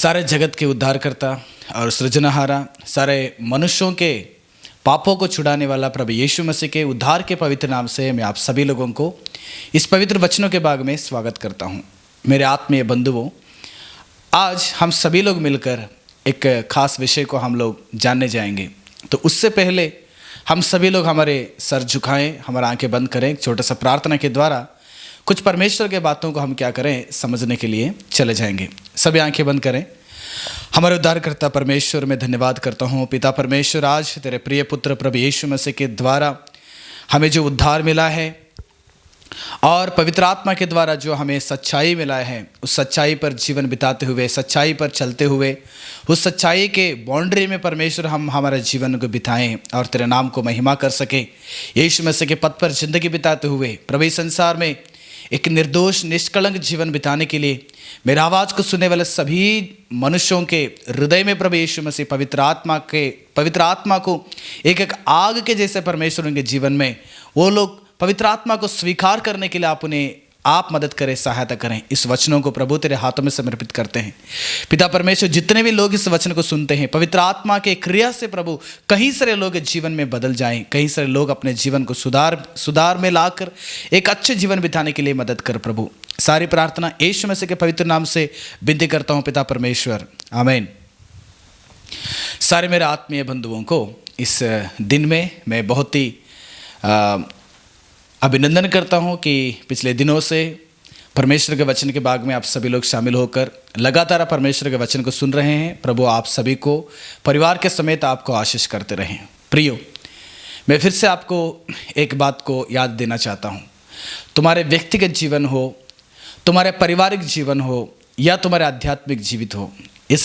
सारे जगत के उद्धारकर्ता और सृजनहारा, सारे मनुष्यों के पापों को छुड़ाने वाला प्रभु यीशु मसीह के उद्धार के पवित्र नाम से मैं आप सभी लोगों को इस पवित्र वचनों के भाग में स्वागत करता हूं। मेरे आत्मीय बंधुओं, आज हम सभी लोग मिलकर एक खास विषय को हम लोग जानने जाएंगे। तो उससे पहले हम सभी लोग हमारे सर झुकाएं, हमारी आंखें बंद करें। एक छोटा सा प्रार्थना के द्वारा कुछ परमेश्वर के बातों को हम क्या करें समझने के लिए चले जाएंगे। सभी आंखें बंद करें। हमारे उद्धारकर्ता परमेश्वर में धन्यवाद करता हूँ। पिता परमेश्वर, आज तेरे प्रिय पुत्र प्रभु यीशु मसीह के द्वारा हमें जो उद्धार मिला है और पवित्र आत्मा के द्वारा जो हमें सच्चाई मिला है, उस सच्चाई पर जीवन बिताते हुए, सच्चाई पर चलते हुए, उस सच्चाई के बाउंड्री में परमेश्वर हम हमारे जीवन को बिताएं और तेरे नाम को महिमा कर सके। यीशु मसीह के पथ पर जिंदगी बिताते हुए प्रभु इस संसार में एक निर्दोष निष्कलंक जीवन बिताने के लिए मेरे आवाज़ को सुनने वाले सभी मनुष्यों के हृदय में प्रभु यीशु मसीह पवित्र आत्मा को एक एक आग के जैसे परमेश्वर उनके जीवन में वो लोग पवित्र आत्मा को स्वीकार करने के लिए आप मदद करें, सहायता करें। इस वचनों को प्रभु तेरे हाथों में समर्पित करते हैं। पिता परमेश्वर, जितने भी लोग इस वचन को सुनते हैं, पवित्र आत्मा के क्रिया से प्रभु कहीं सारे लोग जीवन में बदल जाएं, कहीं सारे लोग अपने जीवन को सुधार में लाकर एक अच्छे जीवन बिताने के लिए मदद कर। प्रभु सारी प्रार्थना यीशु मसीह के पवित्र नाम से विनती करता हूँ पिता परमेश्वर, आमीन। सारे मेरे आत्मीय बंधुओं को इस दिन में मैं बहुत ही अभिनंदन करता हूं कि पिछले दिनों से परमेश्वर के वचन के भाग में आप सभी लोग शामिल होकर लगातार परमेश्वर के वचन को सुन रहे हैं। प्रभु आप सभी को परिवार के समेत आपको आशीष करते रहें। प्रियो, मैं फिर से आपको एक बात को याद देना चाहता हूं। तुम्हारे व्यक्तिगत जीवन हो, तुम्हारे पारिवारिक जीवन हो या तुम्हारे आध्यात्मिक जीवित हो, इस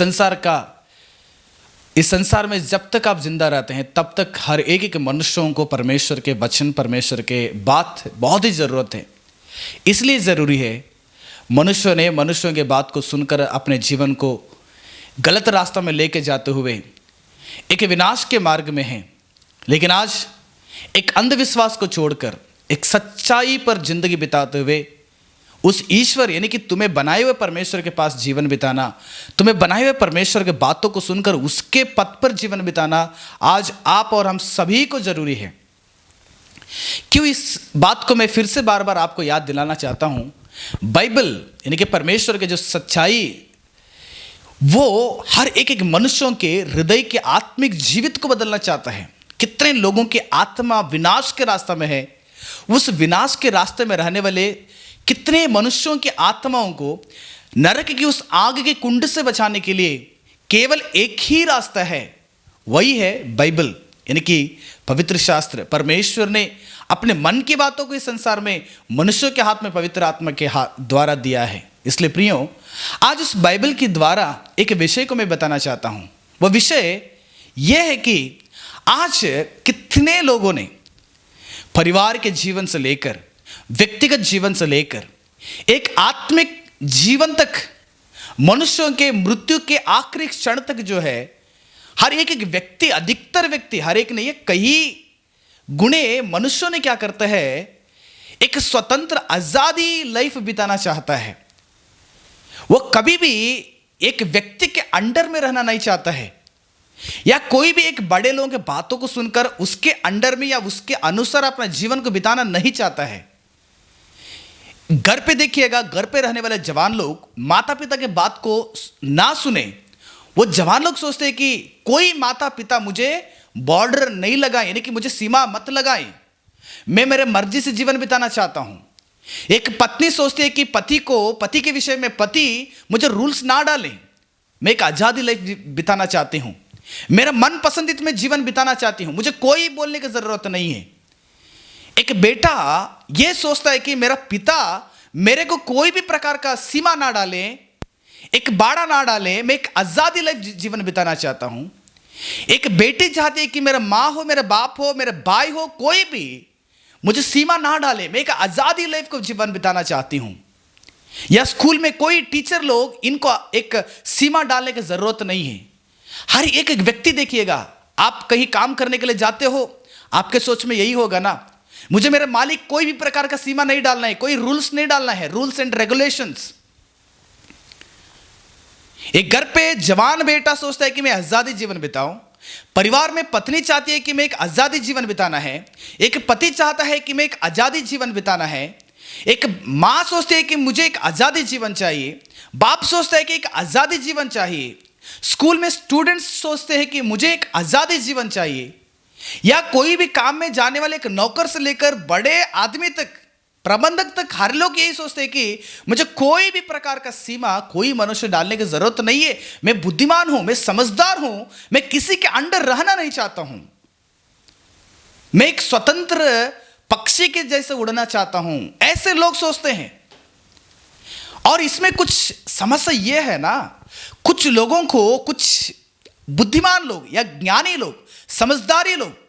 संसार में जब तक आप जिंदा रहते हैं तब तक हर एक मनुष्यों को परमेश्वर के वचन, परमेश्वर के बात बहुत ही ज़रूरत है। इसलिए ज़रूरी है मनुष्यों के बात को सुनकर अपने जीवन को गलत रास्ता में लेके जाते हुए एक विनाश के मार्ग में हैं, लेकिन आज एक अंधविश्वास को छोड़कर एक सच्चाई पर जिंदगी बिताते हुए उस ईश्वर यानी कि तुम्हें बनाए हुए परमेश्वर के पास जीवन बिताना, तुम्हें बनाए हुए परमेश्वर के बातों को सुनकर उसके पथ पर जीवन बिताना आज आप और हम सभी को जरूरी है। क्यों इस बात को मैं फिर से बार बार आपको याद दिलाना चाहता हूं। बाइबल यानी कि परमेश्वर के जो सच्चाई, वो हर एक मनुष्यों के हृदय के आत्मिक जीवित को बदलना चाहता है। कितने लोगों की आत्मा विनाश के रास्ते में है, उस विनाश के रास्ते में रहने वाले कितने मनुष्यों की आत्माओं को नरक की उस आग के कुंड से बचाने के लिए केवल एक ही रास्ता है, वही है बाइबल यानी कि पवित्र शास्त्र। परमेश्वर ने अपने मन की बातों को इस संसार में मनुष्यों के हाथ में पवित्र आत्मा के द्वारा दिया है। इसलिए प्रियो, आज उस बाइबल के द्वारा एक विषय को मैं बताना चाहता हूं। वह विषय यह है कि आज कितने लोगों ने परिवार के जीवन से लेकर, व्यक्तिगत जीवन से लेकर एक आत्मिक जीवन तक, मनुष्यों के मृत्यु के आखिरी क्षण तक जो है, हर एक व्यक्ति, अधिकतर व्यक्ति, हर एक नहीं, कई गुणे मनुष्यों ने क्या करता है, एक स्वतंत्र आजादी लाइफ बिताना चाहता है। वो कभी भी एक व्यक्ति के अंडर में रहना नहीं चाहता है, या कोई भी एक बड़े लोगों के बातों को सुनकर उसके अंडर में या उसके अनुसार अपना जीवन को बिताना नहीं चाहता है। घर पे देखिएगा, घर पे रहने वाले जवान लोग माता पिता के बात को ना सुने। वो जवान लोग सोचते हैं कि कोई माता पिता मुझे बॉर्डर नहीं लगाए, यानी कि मुझे सीमा मत लगाए, मैं मेरे मर्जी से जीवन बिताना चाहता हूं। एक पत्नी सोचती है कि पति के विषय में पति मुझे रूल्स ना डालें, मैं एक आजादी लाइफ बिताना चाहती हूं, मेरा मन पसंदीत में जीवन बिताना चाहती हूं, मुझे कोई बोलने की जरूरत नहीं है। एक बेटा यह सोचता है कि मेरा पिता मेरे को कोई भी प्रकार का सीमा ना डाले, एक बाड़ा ना डाले, मैं एक आजादी लाइफ जीवन बिताना चाहता हूं। एक बेटी चाहती है कि मेरा माँ हो, मेरा बाप हो, मेरे भाई हो, कोई भी मुझे सीमा ना डाले, मैं एक आजादी लाइफ को जीवन बिताना चाहती हूं। या स्कूल में कोई टीचर लोग इनको एक सीमा डालने की जरूरत नहीं है। हर एक व्यक्ति देखिएगा, आप कहीं काम करने के लिए जाते हो, आपके सोच में यही होगा ना, मुझे मेरे मालिक कोई भी प्रकार का सीमा नहीं डालना है, कोई रूल्स नहीं डालना है, रूल्स एंड रेगुलेशंस। एक घर पे जवान बेटा सोचता है कि मैं आजादी जीवन बिताऊं, परिवार में पत्नी चाहती है कि मैं एक आजादी जीवन बिताना है, एक पति चाहता है कि मैं एक आजादी जीवन बिताना है, एक माँ सोचती है कि मुझे एक आजादी जीवन चाहिए, बाप सोचता है कि एक आजादी जीवन चाहिए, स्कूल में स्टूडेंट्स सोचते हैं कि मुझे एक आजादी जीवन चाहिए, या कोई भी काम में जाने वाले एक नौकर से लेकर बड़े आदमी तक, प्रबंधक तक, हर लोग यही सोचते हैं कि मुझे कोई भी प्रकार का सीमा कोई मनुष्य डालने की जरूरत नहीं है, मैं बुद्धिमान हूं, मैं समझदार हूं, मैं किसी के अंडर रहना नहीं चाहता हूं, मैं एक स्वतंत्र पक्षी के जैसे उड़ना चाहता हूं, ऐसे लोग सोचते हैं। और इसमें कुछ समस्या यह है ना, कुछ लोगों को, कुछ बुद्धिमान लोग या ज्ञानी लोग, समझदारी लोग,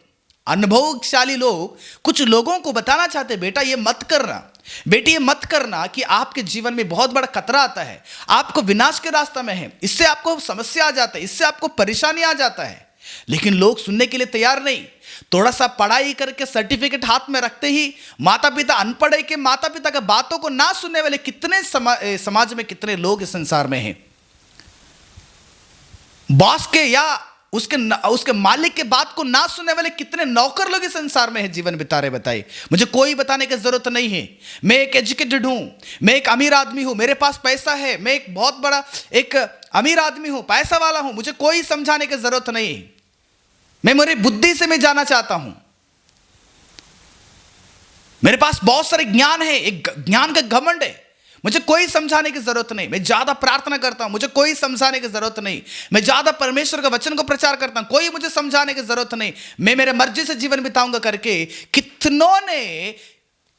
अनुभवशाली लोग कुछ लोगों को बताना चाहते हैं, बेटा ये मत करना, बेटी ये मत करना कि आपके जीवन में बहुत बड़ा खतरा आता है, आपको विनाश के रास्ते में है, इससे आपको समस्या आ जाता है, इससे आपको परेशानी आ जाता है। लेकिन लोग सुनने के लिए तैयार नहीं। थोड़ा सा पढ़ाई करके सर्टिफिकेट हाथ में रखते ही माता पिता अनपढ़ है कि माता पिता की बातों को ना सुनने वाले कितने समाज में कितने लोग इस संसार में हैं। बॉस के या उसके मालिक के बात को ना सुनने वाले कितने नौकर लोग इस संसार में है जीवन बिता रहे। बताइए, मुझे कोई बताने की जरूरत नहीं है, मैं एक एजुकेटेड हूं, मैं एक अमीर आदमी हूं, मेरे पास पैसा है, मैं एक बहुत बड़ा एक अमीर आदमी हूं, पैसा वाला हूं, मुझे कोई समझाने की जरूरत नहीं, मैं मेरी बुद्धि से मैं जाना चाहता हूं, मेरे पास बहुत सारे ज्ञान है, एक ज्ञान का घमंड है, मुझे कोई समझाने की जरूरत नहीं, मैं ज्यादा प्रार्थना करता हूं, मुझे कोई समझाने की जरूरत नहीं, मैं ज्यादा परमेश्वर का वचन को प्रचार करता हूं, कोई मुझे समझाने की जरूरत नहीं, मैं मेरे मर्जी से जीवन बिताऊंगा करके कितनों ने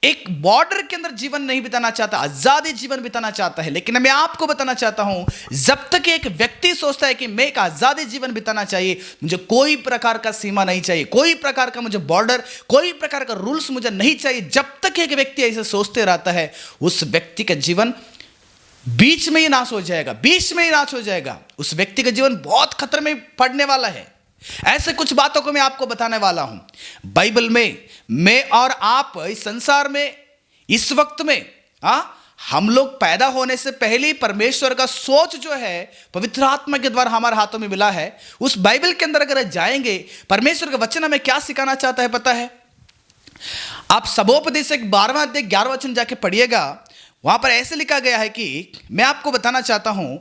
एक बॉर्डर के अंदर जीवन नहीं बिताना चाहता, आजादी जीवन बिताना चाहता है। लेकिन मैं आपको बताना चाहता हूं, जब तक एक व्यक्ति सोचता है कि मैं एक आजादी जीवन बिताना चाहिए, मुझे कोई प्रकार का सीमा नहीं चाहिए, कोई प्रकार का मुझे बॉर्डर, कोई प्रकार का रूल्स मुझे नहीं चाहिए, जब तक एक व्यक्ति ऐसे सोचते रहता है, उस व्यक्ति का जीवन बीच में ही नाश हो जाएगा, बीच में ही नाश हो जाएगा। उस व्यक्ति का जीवन बहुत खतरे में पड़ने वाला है। ऐसे कुछ बातों को मैं आपको बताने वाला हूं। बाइबल में मैं और आप इस संसार में इस वक्त में हम लोग पैदा होने से पहले ही परमेश्वर का सोच जो है पवित्र आत्मा के द्वारा हमारे हाथों में मिला है। उस बाइबल के अंदर अगर जाएंगे, परमेश्वर का वचन हमें क्या सिखाना चाहता है पता है? आप सबोपदेश 12वां अध्याय 11वां वचन जाके पढ़िएगा, वहां पर ऐसे लिखा गया है कि मैं आपको बताना चाहता हूं,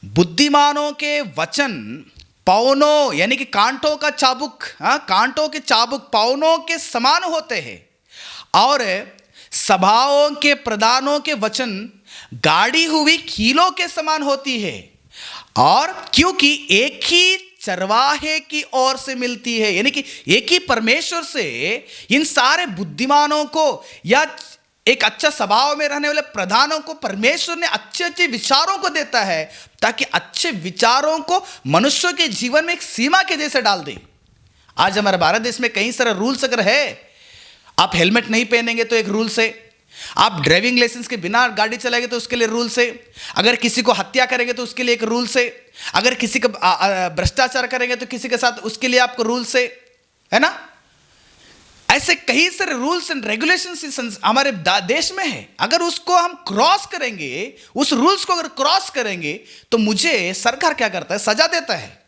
बुद्धिमानों के वचन पौनों यानी कि कांटों का चाबुक, कांटों के चाबुक पौनों के समान होते हैं, और सभाओं के प्रधानों के वचन गाड़ी हुई कीलों के समान होती है, और क्योंकि एक ही चरवाहे की ओर से मिलती है, यानी कि एक ही परमेश्वर से इन सारे बुद्धिमानों को या एक अच्छा स्वभाव में रहने वाले प्रधानों को परमेश्वर ने अच्छे अच्छे विचारों को देता है, ताकि अच्छे विचारों को मनुष्यों के जीवन में एक सीमा के जैसे डाल दे। आज हमारे भारत देश में कई सारे रूल्स अगर है, आप हेलमेट नहीं पहनेंगे तो एक रूल्स है, आप ड्राइविंग लाइसेंस के बिना गाड़ी चलाएंगे तो उसके लिए रूल्स है, अगर किसी को हत्या करेंगे तो उसके लिए एक रूल्स है, अगर किसी का भ्रष्टाचार करेंगे तो किसी के साथ उसके लिए आपको रूल्स है ना। ऐसे कई सारे रूल्स एंड रेगुलेशंस हमारे देश में है। अगर उसको हम क्रॉस करेंगे, उस रूल्स को अगर क्रॉस करेंगे तो मुझे सरकार क्या करता है? सजा देता है।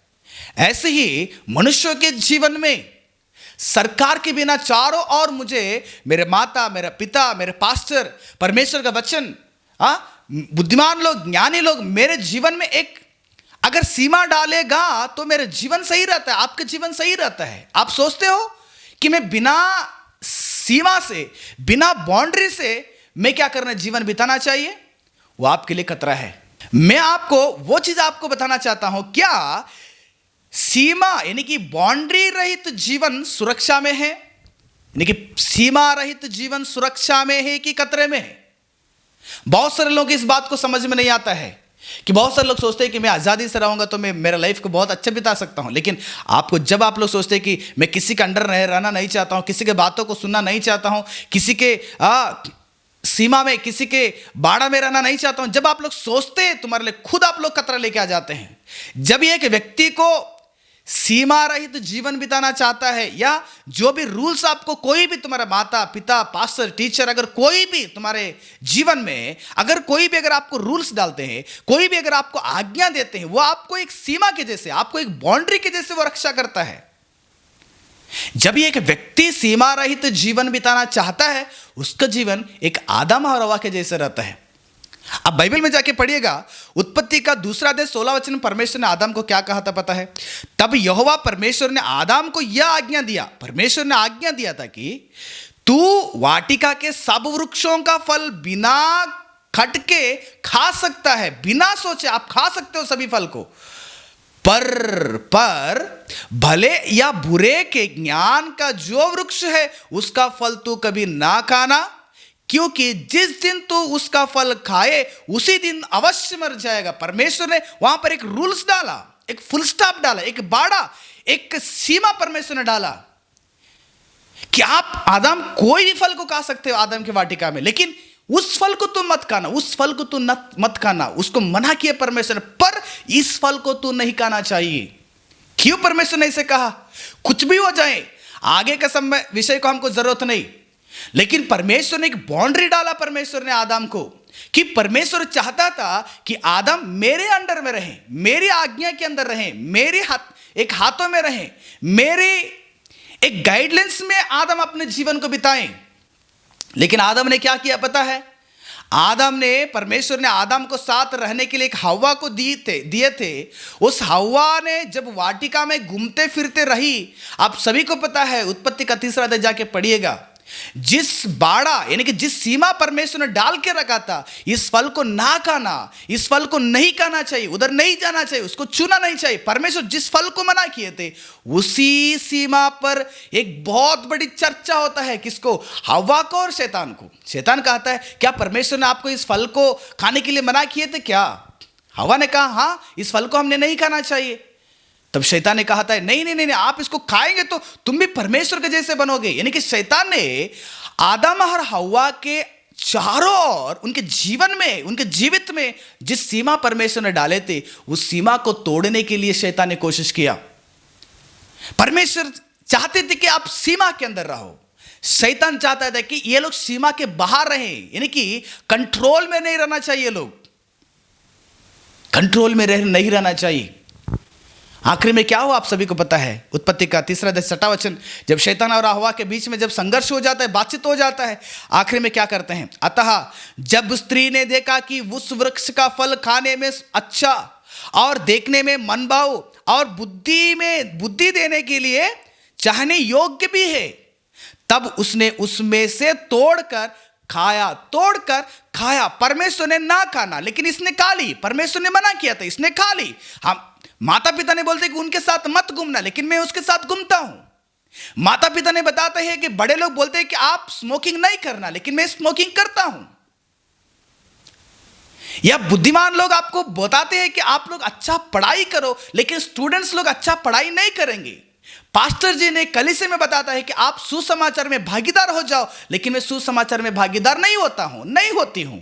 ऐसे ही मनुष्यों के जीवन में सरकार के बिना चारों ओर मुझे मेरे माता, मेरा पिता, मेरे पास्टर, परमेश्वर का वचन, बुद्धिमान लोग, ज्ञानी लोग मेरे जीवन में एक अगर सीमा डालेगा तो मेरा जीवन सही रहता है, आपका जीवन सही रहता है। आप सोचते हो कि मैं बिना सीमा से, बिना बाउंड्री से मैं क्या करना, जीवन बिताना चाहिए? वो आपके लिए खतरा है। मैं आपको वो चीज आपको बताना चाहता हूं, क्या सीमा यानी कि बाउंड्री रहित जीवन सुरक्षा में है, यानी कि सीमा रहित जीवन सुरक्षा में है कि खतरे में है? बहुत सारे लोग इस बात को समझ में नहीं आता है कि बहुत सारे लोग सोचते हैं कि मैं आज़ादी से रहूंगा तो मैं मेरा लाइफ को बहुत अच्छा बिता सकता हूं। लेकिन आपको जब आप लोग सोचते हैं कि मैं किसी के अंडर रहना नहीं चाहता हूं, किसी के बातों को सुनना नहीं चाहता हूं, किसी के सीमा में, किसी के बाड़ा में रहना नहीं चाहता हूं, जब आप लोग सोचते हैं, तुम्हारे लिए खुद आप लोग खतरा लेके आ जाते हैं। जब एक व्यक्ति को सीमा रहित जीवन बिताना चाहता है, या जो भी रूल्स आपको कोई भी तुम्हारा माता पिता पास्टर टीचर अगर कोई भी तुम्हारे जीवन में अगर कोई भी अगर आपको रूल्स डालते हैं, कोई भी अगर आपको आज्ञा देते हैं, वो आपको एक सीमा के जैसे, आपको एक बाउंड्री के जैसे वो रक्षा करता है। जब एक व्यक्ति सीमा रहित जीवन बिताना चाहता है, उसका जीवन एक आदम और हव्वा के जैसे रहता है। अब बाइबल में जाके पढ़िएगा, उत्पत्ति का 2 अध्याय 16 वचन में परमेश्वर ने आदम को क्या कहा था पता है? तब यहोवा परमेश्वर ने आदम को यह आज्ञा दिया, परमेश्वर ने आज्ञा दिया था कि तू वाटिका के सब वृक्षों का फल बिना खटके खा सकता है, बिना सोचे आप खा सकते हो सभी फल को, पर भले या बुरे के ज्ञान का जो वृक्ष है उसका फल तू कभी ना खाना, क्योंकि जिस दिन तू उसका फल खाए उसी दिन अवश्य मर जाएगा। परमेश्वर ने वहां पर एक रूल्स डाला, एक फुल स्टॉप डाला, एक बाड़ा, एक सीमा परमेश्वर ने डाला कि आप आदम कोई भी फल को खा सकते हो आदम की वाटिका में, लेकिन उस फल को तू मत खाना, उस फल को तू मत खाना, उसको मना किया परमेश्वर ने, पर इस फल को तू नहीं खाना चाहिए। क्यों परमेश्वर ने इसे कहा? कुछ भी हो जाए, आगे का समय विषय को हमको जरूरत नहीं, लेकिन परमेश्वर ने एक बाउंड्री डाला परमेश्वर ने आदम को, कि परमेश्वर चाहता था कि आदम मेरे अंडर में रहे, मेरी आज्ञा के अंदर रहे, मेरे एक हाथों में रहे, मेरे एक गाइडलाइंस में आदम अपने जीवन को बिताएं। लेकिन आदम ने क्या किया पता है? परमेश्वर ने आदम को साथ रहने के लिए एक हव्वा को दिए थे। उस हव्वा ने जब वाटिका में घूमते फिरते रही, आप सभी को पता है, उत्पत्ति का 3 अध्याय जाके पढ़िएगा, जिस बाड़ा यानी कि जिस सीमा परमेश्वर ने डाल के रखा था, इस फल को ना खाना, इस फल को नहीं खाना चाहिए, उधर नहीं जाना चाहिए, उसको छूना नहीं चाहिए, परमेश्वर जिस फल को मना किए थे उसी सीमा पर एक बहुत बड़ी चर्चा होता है। किसको? हव्वा को और शैतान को। शैतान कहता है क्या परमेश्वर ने आपको इस फल को खाने के लिए मना किए थे क्या? हव्वा ने कहा हाँ, इस फल को हमने नहीं खाना चाहिए। तब शैतान ने कहा था नहीं नहीं नहीं, आप इसको खाएंगे तो तुम भी परमेश्वर के जैसे बनोगे। यानी कि शैतान ने आदम और हव्वा के चारों ओर उनके जीवन में, उनके जीवित में जिस सीमा परमेश्वर ने डाले थे, उस सीमा को तोड़ने के लिए शैतान ने कोशिश किया। परमेश्वर चाहते थे कि आप सीमा के अंदर रहो, शैतान चाहता था कि ये लोग सीमा के बाहर रहें, यानी कि कंट्रोल में नहीं रहना चाहिए, लोग कंट्रोल में नहीं रहना चाहिए। आखिर में क्या हुआ आप सभी को पता है, उत्पत्ति का 3 अध्याय 6 वचन, जब शैतान और हव्वा के बीच में जब संघर्ष हो जाता है, बातचीत हो जाता है, आखिर में क्या करते हैं? अतः जब स्त्री ने देखा कि उस वृक्ष का फल खाने में अच्छा और देखने में मनभाऊ और बुद्धि देने के लिए चाहने योग्य भी है, तब उसने उसमें से तोड़कर खाया। परमेश्वर ने ना खाना, लेकिन इसने खा ली। परमेश्वर ने मना किया था, इसने खा ली। हम माता पिता ने बोलते कि उनके साथ मत घूमना, लेकिन मैं उसके साथ घूमता हूं। माता पिता ने बताते हैं कि बड़े लोग बोलते हैं कि आप स्मोकिंग नहीं करना, लेकिन मैं स्मोकिंग करता हूं। या बुद्धिमान लोग आपको बताते हैं कि आप लोग अच्छा पढ़ाई करो, लेकिन स्टूडेंट्स लोग अच्छा पढ़ाई नहीं करेंगे। पास्टर जी ने कलीसिया में बताता है कि आप सुसमाचार में भागीदार हो जाओ, लेकिन मैं सुसमाचार में भागीदार नहीं होती हूं।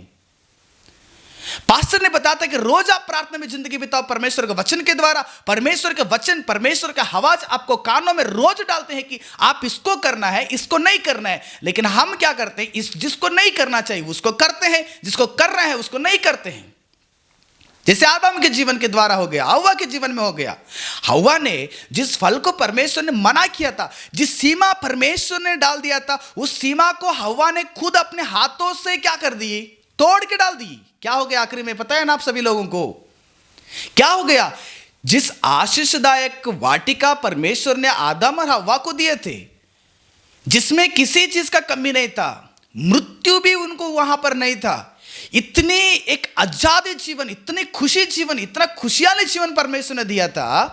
पास्टर ने बताता है कि रोज आप प्रार्थना में जिंदगी बिताओ परमेश्वर के वचन के द्वारा। परमेश्वर के वचन, परमेश्वर का आवाज आपको कानों में रोज डालते हैं कि आप इसको करना है, इसको नहीं करना है। लेकिन हम क्या करते हैं? जिसको नहीं करना चाहिए उसको करते हैं, जिसको करना है उसको नहीं करते हैं। जैसे आदम के जीवन के द्वारा हो गया, हव्वा के जीवन में हो गया। हव्वा ने जिस फल को परमेश्वर ने मना किया था, जिस सीमा परमेश्वर ने डाल दिया था, उस सीमा को हव्वा ने खुद अपने हाथों से क्या कर दी? तोड़ के डाल दी। क्या हो गया आखिरी में पता है ना आप सभी लोगों को? क्या हो गया? जिस आशीषदायक वाटिका परमेश्वर ने आदम और हव्वा को दिए थे, जिसमें किसी चीज का कमी नहीं था, मृत्यु भी उनको वहां पर नहीं था, इतनी एक आजादी जीवन, इतनी खुशी जीवन, इतना खुशहाली जीवन परमेश्वर ने दिया था,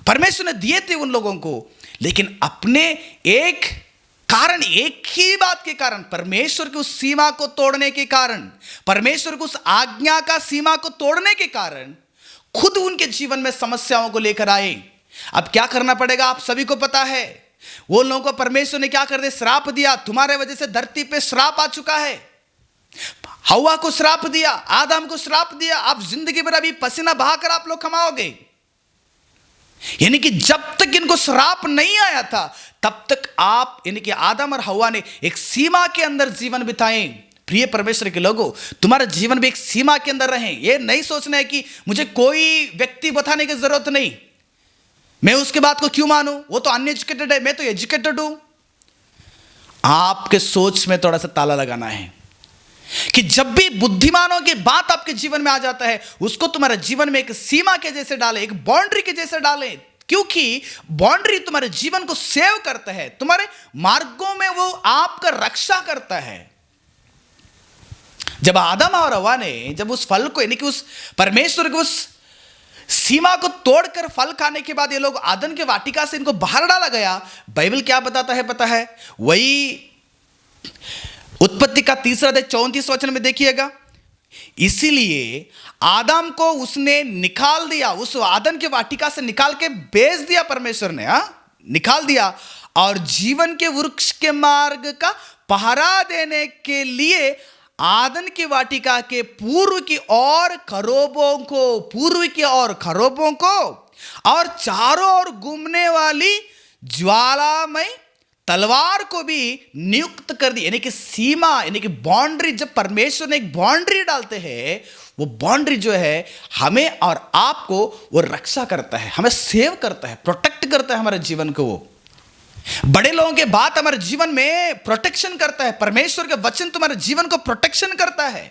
परमेश्वर ने दिए थे उन लोगों को। लेकिन अपने एक ही बात के कारण, परमेश्वर की उस सीमा को तोड़ने के कारण, परमेश्वर की उस आज्ञा का सीमा को तोड़ने के कारण खुद उनके जीवन में समस्याओं को लेकर आए। अब क्या करना पड़ेगा आप सभी को पता है। वो लोगों को परमेश्वर ने क्या कर दिया? श्राप दिया। तुम्हारे वजह से धरती पे श्राप आ चुका है। हव्वा को श्राप दिया, आदम को श्राप दिया। आप जिंदगी भर अभी पसीना बहाकर आप लोग कमाओगे। यानी कि जब तक इनको श्राप नहीं आया था तब तक आप यानी कि आदम और हव्वा ने एक सीमा के अंदर जीवन बिताएं। प्रिय परमेश्वर के लोगों, तुम्हारा जीवन भी एक सीमा के अंदर रहे। ये नहीं सोचना है कि मुझे कोई व्यक्ति बताने की जरूरत नहीं, मैं उसके बात को क्यों मानूं, वो तो अनएजुकेटेड है, मैं तो एजुकेटेड हूं। आपके सोच में थोड़ा सा ताला लगाना है कि जब भी बुद्धिमानों की बात आपके जीवन में आ जाता है उसको तुम्हारे जीवन में एक सीमा के जैसे डालें, एक बाउंड्री के जैसे डालें, क्योंकि बाउंड्री तुम्हारे जीवन को सेव करता है, तुम्हारे मार्गों में वो आपका रक्षा करता है। जब आदम और हव्वा ने जब उस फल को यानी कि उस परमेश्वर के उस सीमा को तोड़कर फल खाने के बाद ये लोग आदन के वाटिका से इनको बाहर डाला गया, बाइबल क्या बताता है पता है? वही उत्पत्ति का 3 अध्याय 34 वचन में देखिएगा, इसीलिए आदम को उसने निकाल दिया, उस आदन के वाटिका से निकाल के बेच दिया परमेश्वर ने, निकाल दिया, और जीवन के वृक्ष के मार्ग का पहरा देने के लिए आदन की वाटिका के पूर्व की ओर खरोबों को और चारों ओर घूमने वाली ज्वालामय तलवार को भी नियुक्त कर दी। यानी कि सीमा, यानी कि बाउंड्री, जब परमेश्वर ने एक बाउंड्री डालते हैं, वो बाउंड्री जो है हमें और आपको वो रक्षा करता है, हमें सेव करता है, प्रोटेक्ट करता है हमारे जीवन को। वो बड़े लोगों के बात हमारे जीवन में प्रोटेक्शन करता है। परमेश्वर का वचन तुम्हारे जीवन को प्रोटेक्शन करता है,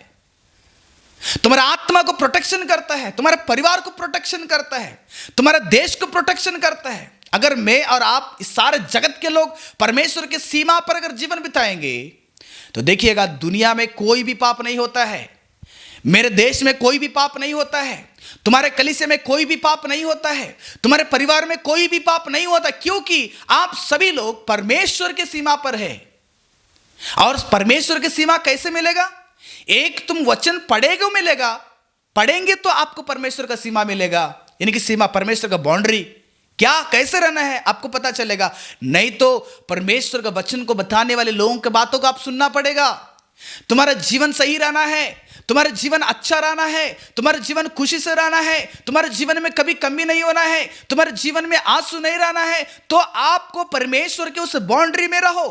तुम्हारे आत्मा को प्रोटेक्शन करता है, तुम्हारे परिवार को प्रोटेक्शन करता है, तुम्हारे देश को प्रोटेक्शन करता है। अगर मैं और आप, इस सारे जगत के लोग परमेश्वर के सीमा पर अगर जीवन बिताएंगे तो देखिएगा दुनिया में कोई भी पाप नहीं होता है, मेरे देश में कोई भी पाप नहीं होता है, तुम्हारे कलीसिया में कोई भी पाप नहीं होता है, तुम्हारे परिवार में कोई भी पाप नहीं होता, क्योंकि आप सभी लोग परमेश्वर के सीमा पर है। और परमेश्वर की सीमा कैसे मिलेगा? एक तुम वचन पढ़ेंगे तो आपको परमेश्वर का सीमा मिलेगा, यानी कि सीमा, परमेश्वर का बाउंड्री क्या कैसे रहना है आपको पता चलेगा। नहीं तो परमेश्वर का वचन को बताने वाले लोगों की बातों को आप सुनना पड़ेगा। तुम्हारा जीवन सही रहना है, तुम्हारा जीवन अच्छा रहना है, तुम्हारा जीवन खुशी से रहना है, तुम्हारे जीवन में कभी कमी नहीं होना है, तुम्हारे जीवन में आंसू नहीं रहना है, तो आपको परमेश्वर के उस बाउंड्री में रहो।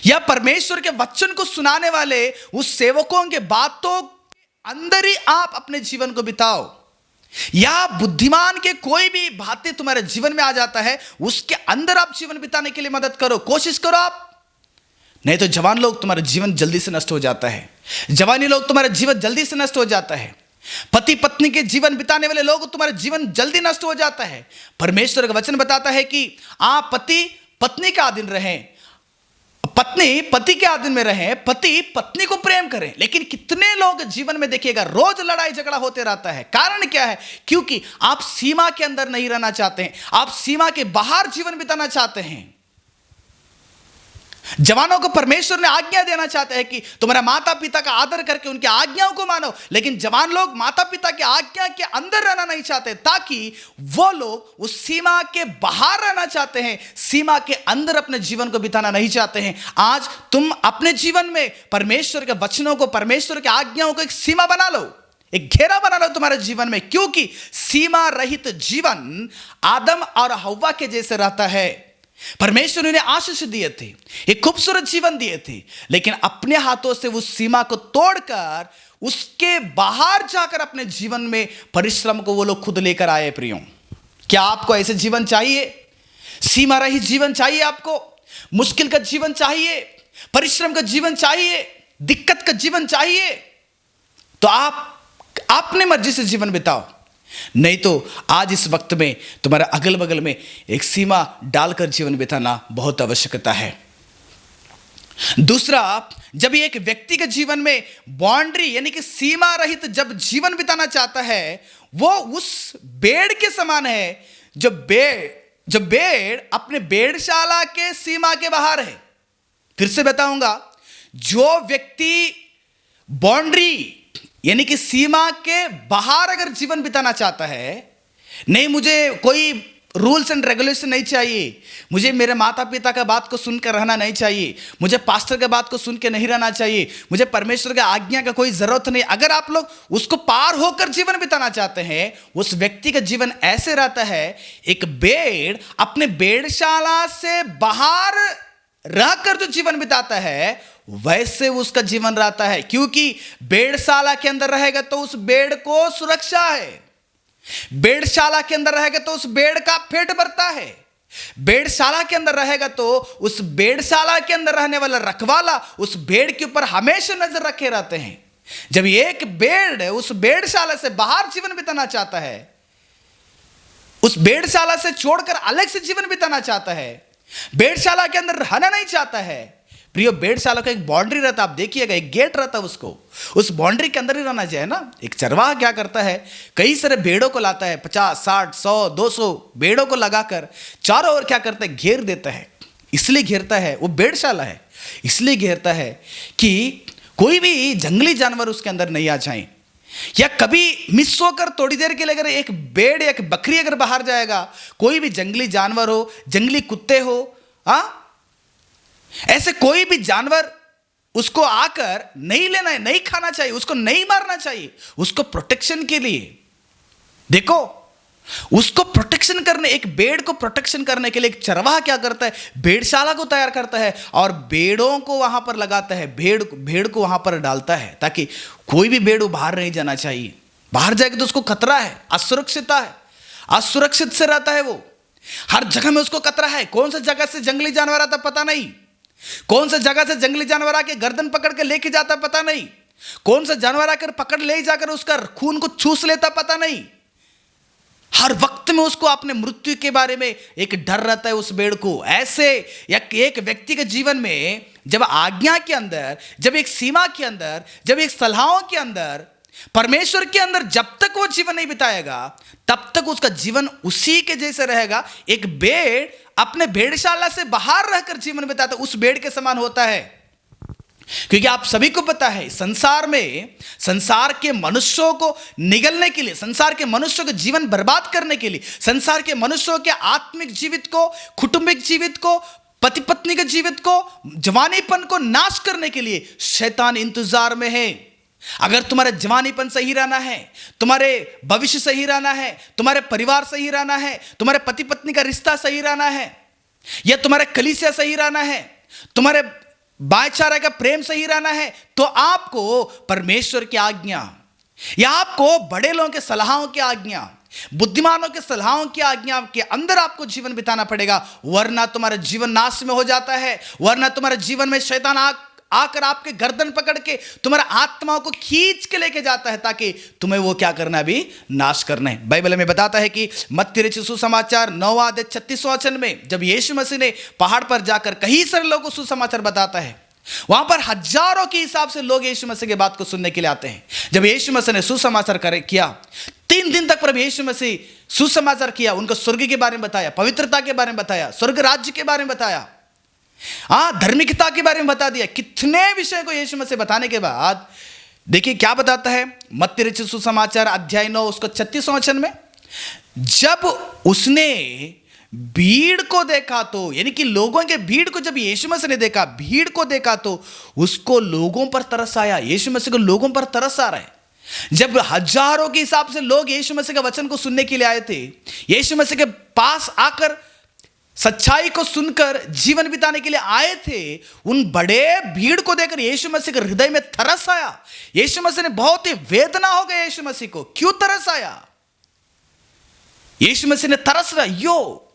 या परमेश्वर के वचन को सुनाने वाले उस सेवकों के बातों के अंदर ही आप अपने जीवन को बिताओ। या बुद्धिमान के कोई भी बातें तुम्हारे जीवन में आ जाता है, उसके अंदर आप जीवन बिताने के लिए मदद करो, कोशिश करो आप। नहीं तो जवान लोग तुम्हारा जीवन जल्दी से नष्ट हो जाता है, जवानी लोग तुम्हारा जीवन जल्दी से नष्ट हो जाता है, पति पत्नी के जीवन बिताने वाले लोग तुम्हारा जीवन जल्दी नष्ट हो जाता है। परमेश्वर का वचन बताता है कि आप पति पत्नी के अधीन रहें, पत्नी पति के अधीन में रहें, पति पत्नी को प्रेम करें। लेकिन कितने लोग जीवन में देखिएगा रोज लड़ाई झगड़ा होते रहता है। कारण क्या है? क्योंकि आप सीमा के अंदर नहीं रहना चाहते हैं, आप सीमा के बाहर जीवन बिताना चाहते हैं। जवानों को परमेश्वर ने आज्ञा देना चाहते हैं कि तुम्हारा माता पिता का आदर करके उनकी आज्ञाओं को मानो, लेकिन जवान लोग माता पिता की आज्ञा के अंदर रहना नहीं चाहते, ताकि वो लोग उस सीमा के बाहर रहना चाहते हैं, सीमा के अंदर अपने जीवन को बिताना नहीं चाहते हैं। आज तुम अपने जीवन में परमेश्वर के वचनों को, परमेश्वर की आज्ञाओं को एक सीमा बना लो, एक घेरा बना लो तुम्हारे जीवन में, क्योंकि सीमा रहित जीवन आदम और हव्वा के जैसे रहता है। परमेश्वर ने आशीष दिए थे, एक खूबसूरत जीवन दिए थे, लेकिन अपने हाथों से उस सीमा को तोड़कर उसके बाहर जाकर अपने जीवन में परिश्रम को वो लोग खुद लेकर आए। प्रियो, क्या आपको ऐसे जीवन चाहिए? सीमा रहित जीवन चाहिए आपको? मुश्किल का जीवन चाहिए? परिश्रम का जीवन चाहिए? दिक्कत का जीवन चाहिए? तो आप अपने मर्जी से जीवन बिताओ। नहीं तो आज इस वक्त में तुम्हारे अगल बगल में एक सीमा डालकर जीवन बिताना बहुत आवश्यकता है। दूसरा, जब एक व्यक्ति के जीवन में बाउंड्री यानी कि सीमा रहित जब जीवन बिताना चाहता है, वो उस भेड़ के समान है जो भेड़ अपने भेड़शाला के सीमा के बाहर है। फिर से बताऊंगा, जो व्यक्ति बाउंड्री यानी कि सीमा के बाहर अगर जीवन बिताना चाहता है, नहीं मुझे कोई रूल्स एंड रेगुलेशन नहीं चाहिए, मुझे मेरे माता पिता का बात को सुनकर रहना नहीं चाहिए, मुझे पास्टर के बात को सुन के नहीं रहना चाहिए, मुझे परमेश्वर की आज्ञा का कोई जरूरत नहीं। अगर आप लोग उसको पार होकर जीवन बिताना चाहते हैं, उस व्यक्ति का जीवन ऐसे रहता है, एक भेड़ अपने भेड़शाला से बाहर रहकर जो जीवन बिताता है वैसे उसका जीवन रहता है, क्योंकि भेड़शाला के अंदर रहेगा तो उस भेड़ को सुरक्षा है, भेड़शाला के अंदर रहेगा तो उस भेड़ का पेट भरता है, भेड़शाला के अंदर रहेगा तो उस भेड़शाला के अंदर रहने वाला रखवाला उस भेड़ के ऊपर हमेशा नजर रखे रहते हैं। जब एक भेड़ उस भेड़शाला से बाहर जीवन बिताना चाहता है, उस भेड़शाला से छोड़कर अलग से जीवन बिताना चाहता है, भेड़शाला के अंदर रहना नहीं चाहता है, प्रियो भेड़शाला का एक बाउंड्री रहता है, आप देखिएगा एक गेट रहता है, उसको उस बाउंड्री के अंदर ही रहना चाहिए ना। एक चरवाहा क्या करता है, कई सारे भेड़ों को लाता है, 50 60 100 200 भेड़ों को लगाकर चारों ओर क्या करता है, घेर देता है। इसलिए घेरता है, वो भेड़शाला है, इसलिए घेरता है कि कोई भी जंगली जानवर उसके अंदर नहीं आ जाए, या कभी मिस होकर थोड़ी देर के लिए अगर एक भेड़ या एक बकरी अगर बाहर जाएगा, कोई भी जंगली जानवर हो, जंगली कुत्ते हो, ऐसे कोई भी जानवर उसको आकर नहीं लेना है, नहीं खाना चाहिए, उसको नहीं मारना चाहिए, उसको प्रोटेक्शन के लिए। देखो, उसको प्रोटेक्शन करने, एक भेड़ को प्रोटेक्शन करने के लिए एक चरवाहा क्या करता है, भेड़शाला को तैयार करता है और भेड़ों को वहां पर लगाता है, भेड़ को वहां पर डालता है, ताकि कोई भी भेड़ बाहर नहीं जाना चाहिए। बाहर जाएगा तो उसको खतरा है, असुरक्षित है, असुरक्षित से रहता है, वो हर जगह में उसको खतरा है। कौन सा जगह से जंगली जानवर आता पता नहीं, कौन सा जगह से जंगली जानवर आके गर्दन पकड़ के लेके जाता पता नहीं, कौन सा जानवर आकर पकड़ ले जाकर उसका खून को चूस लेता पता नहीं। हर वक्त में उसको अपने मृत्यु के बारे में एक डर रहता है उस भेड़ को। ऐसे या एक व्यक्ति के जीवन में जब आज्ञा के अंदर, जब एक सीमा के अंदर, जब एक सलाहों के अंदर, परमेश्वर के अंदर जब तक वो जीवन नहीं बिताएगा तब तक उसका जीवन उसी के जैसे रहेगा। एक भेड़ अपने भेड़शाला से बाहर रहकर जीवन बिताता उस भेड़ के समान होता है, क्योंकि आप सभी को पता है संसार में, संसार के मनुष्यों को निगलने के लिए, संसार के मनुष्यों के जीवन बर्बाद करने के लिए, संसार के मनुष्यों के आत्मिक जीवित को, कौटुंबिक जीवित को, पति पत्नी के जीवित को, जवानीपन को नाश करने के लिए शैतान इंतजार में है। अगर तुम्हारे जवानीपन सही रहना है, तुम्हारे भविष्य सही रहना है, तुम्हारे परिवार सही रहना है, तुम्हारे पति पत्नी का रिश्ता सही रहना है, या तुम्हारे कलीसिया सही रहना है, तुम्हारे भाईचारे का प्रेम सही रहना है, तो आपको परमेश्वर की आज्ञा या आपको बड़े लोगों के सलाहों की आज्ञा, बुद्धिमानों के सलाहों की आज्ञा के अंदर आपको जीवन बिताना पड़ेगा, वरना तुम्हारा जीवन नाश में हो जाता है। वरना तुम्हारे जीवन में शैतान आकर आपके गर्दन पकड़ के तुम्हारा आत्माओं को खींच के लेके जाता है, ताकि तुम्हें वो क्या करना है, अभी नाश करना है। बाइबल में बताता है कि मत्ती रचित सुसमाचार 9वां अध्याय 36वां वचन में जब यीशु मसीह ने पहाड़ पर जाकर कई सारे लोगों को सुसमाचार बताता है, वहां पर हजारों के हिसाब से लोग यीशु मसीह की बात को सुनने के लिए आते हैं। जब यीशु मसीह ने सुसमाचार किया, 3 दिन तक प्रभु यीशु मसीह सुसमाचार किया, उनको स्वर्ग के बारे में बताया, पवित्रता के बारे में बताया, स्वर्ग राज्य के बारे में बताया, धार्मिकता के बारे में बता दिया। कितने विषय को यीशु मसीह बताने के बाद देखिए क्या बताता है मत्ती रचित सुसमाचार अध्याय 9 उसको 36वां वचन में, जब उसने भीड़ को देखा, तो यानी कि लोगों के भीड़ को जब यीशु मसीह ने देखा, भीड़ को देखा, तो उसको लोगों पर तरस आया। यीशु मसीह को लोगों पर तरस आ रहा है। जब हजारों के हिसाब से लोग यीशु मसीह के वचन को सुनने के लिए आए थे, यीशु मसीह के पास आकर सच्चाई को सुनकर जीवन बिताने के लिए आए थे, उन बड़े भीड़ को देखकर यीशु मसीह के हृदय में तरस आया। यीशु मसीह ने बहुत ही वेदना हो गया यीशु मसीह को। क्यों तरस आया? यीशु मसीह ने तरस रहा, यो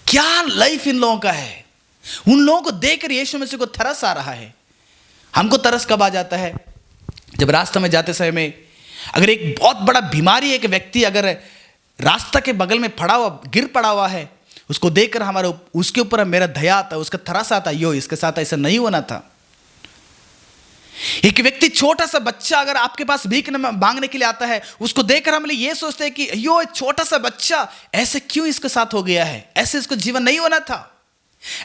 क्या लाइफ इन लोगों का है। उन लोगों को देखकर यीशु मसीह को तरस आ रहा है। हमको तरस कब आ जाता है? जब रास्ते में जाते समय में अगर एक बहुत बड़ा बीमारी, एक व्यक्ति अगर रास्ता के बगल में गिर पड़ा हुआ है, उसको देखकर हमारे उसके ऊपर मेरा दया आता है, उसका तरस आता है, यो इसके साथ ऐसा नहीं होना था। एक व्यक्ति, छोटा सा बच्चा अगर आपके पास भीख मांगने के लिए आता है, उसको देखकर हम ये सोचते हैं कि यो छोटा सा बच्चा ऐसे क्यों इसके साथ हो गया है, ऐसे इसको जीवन नहीं होना था।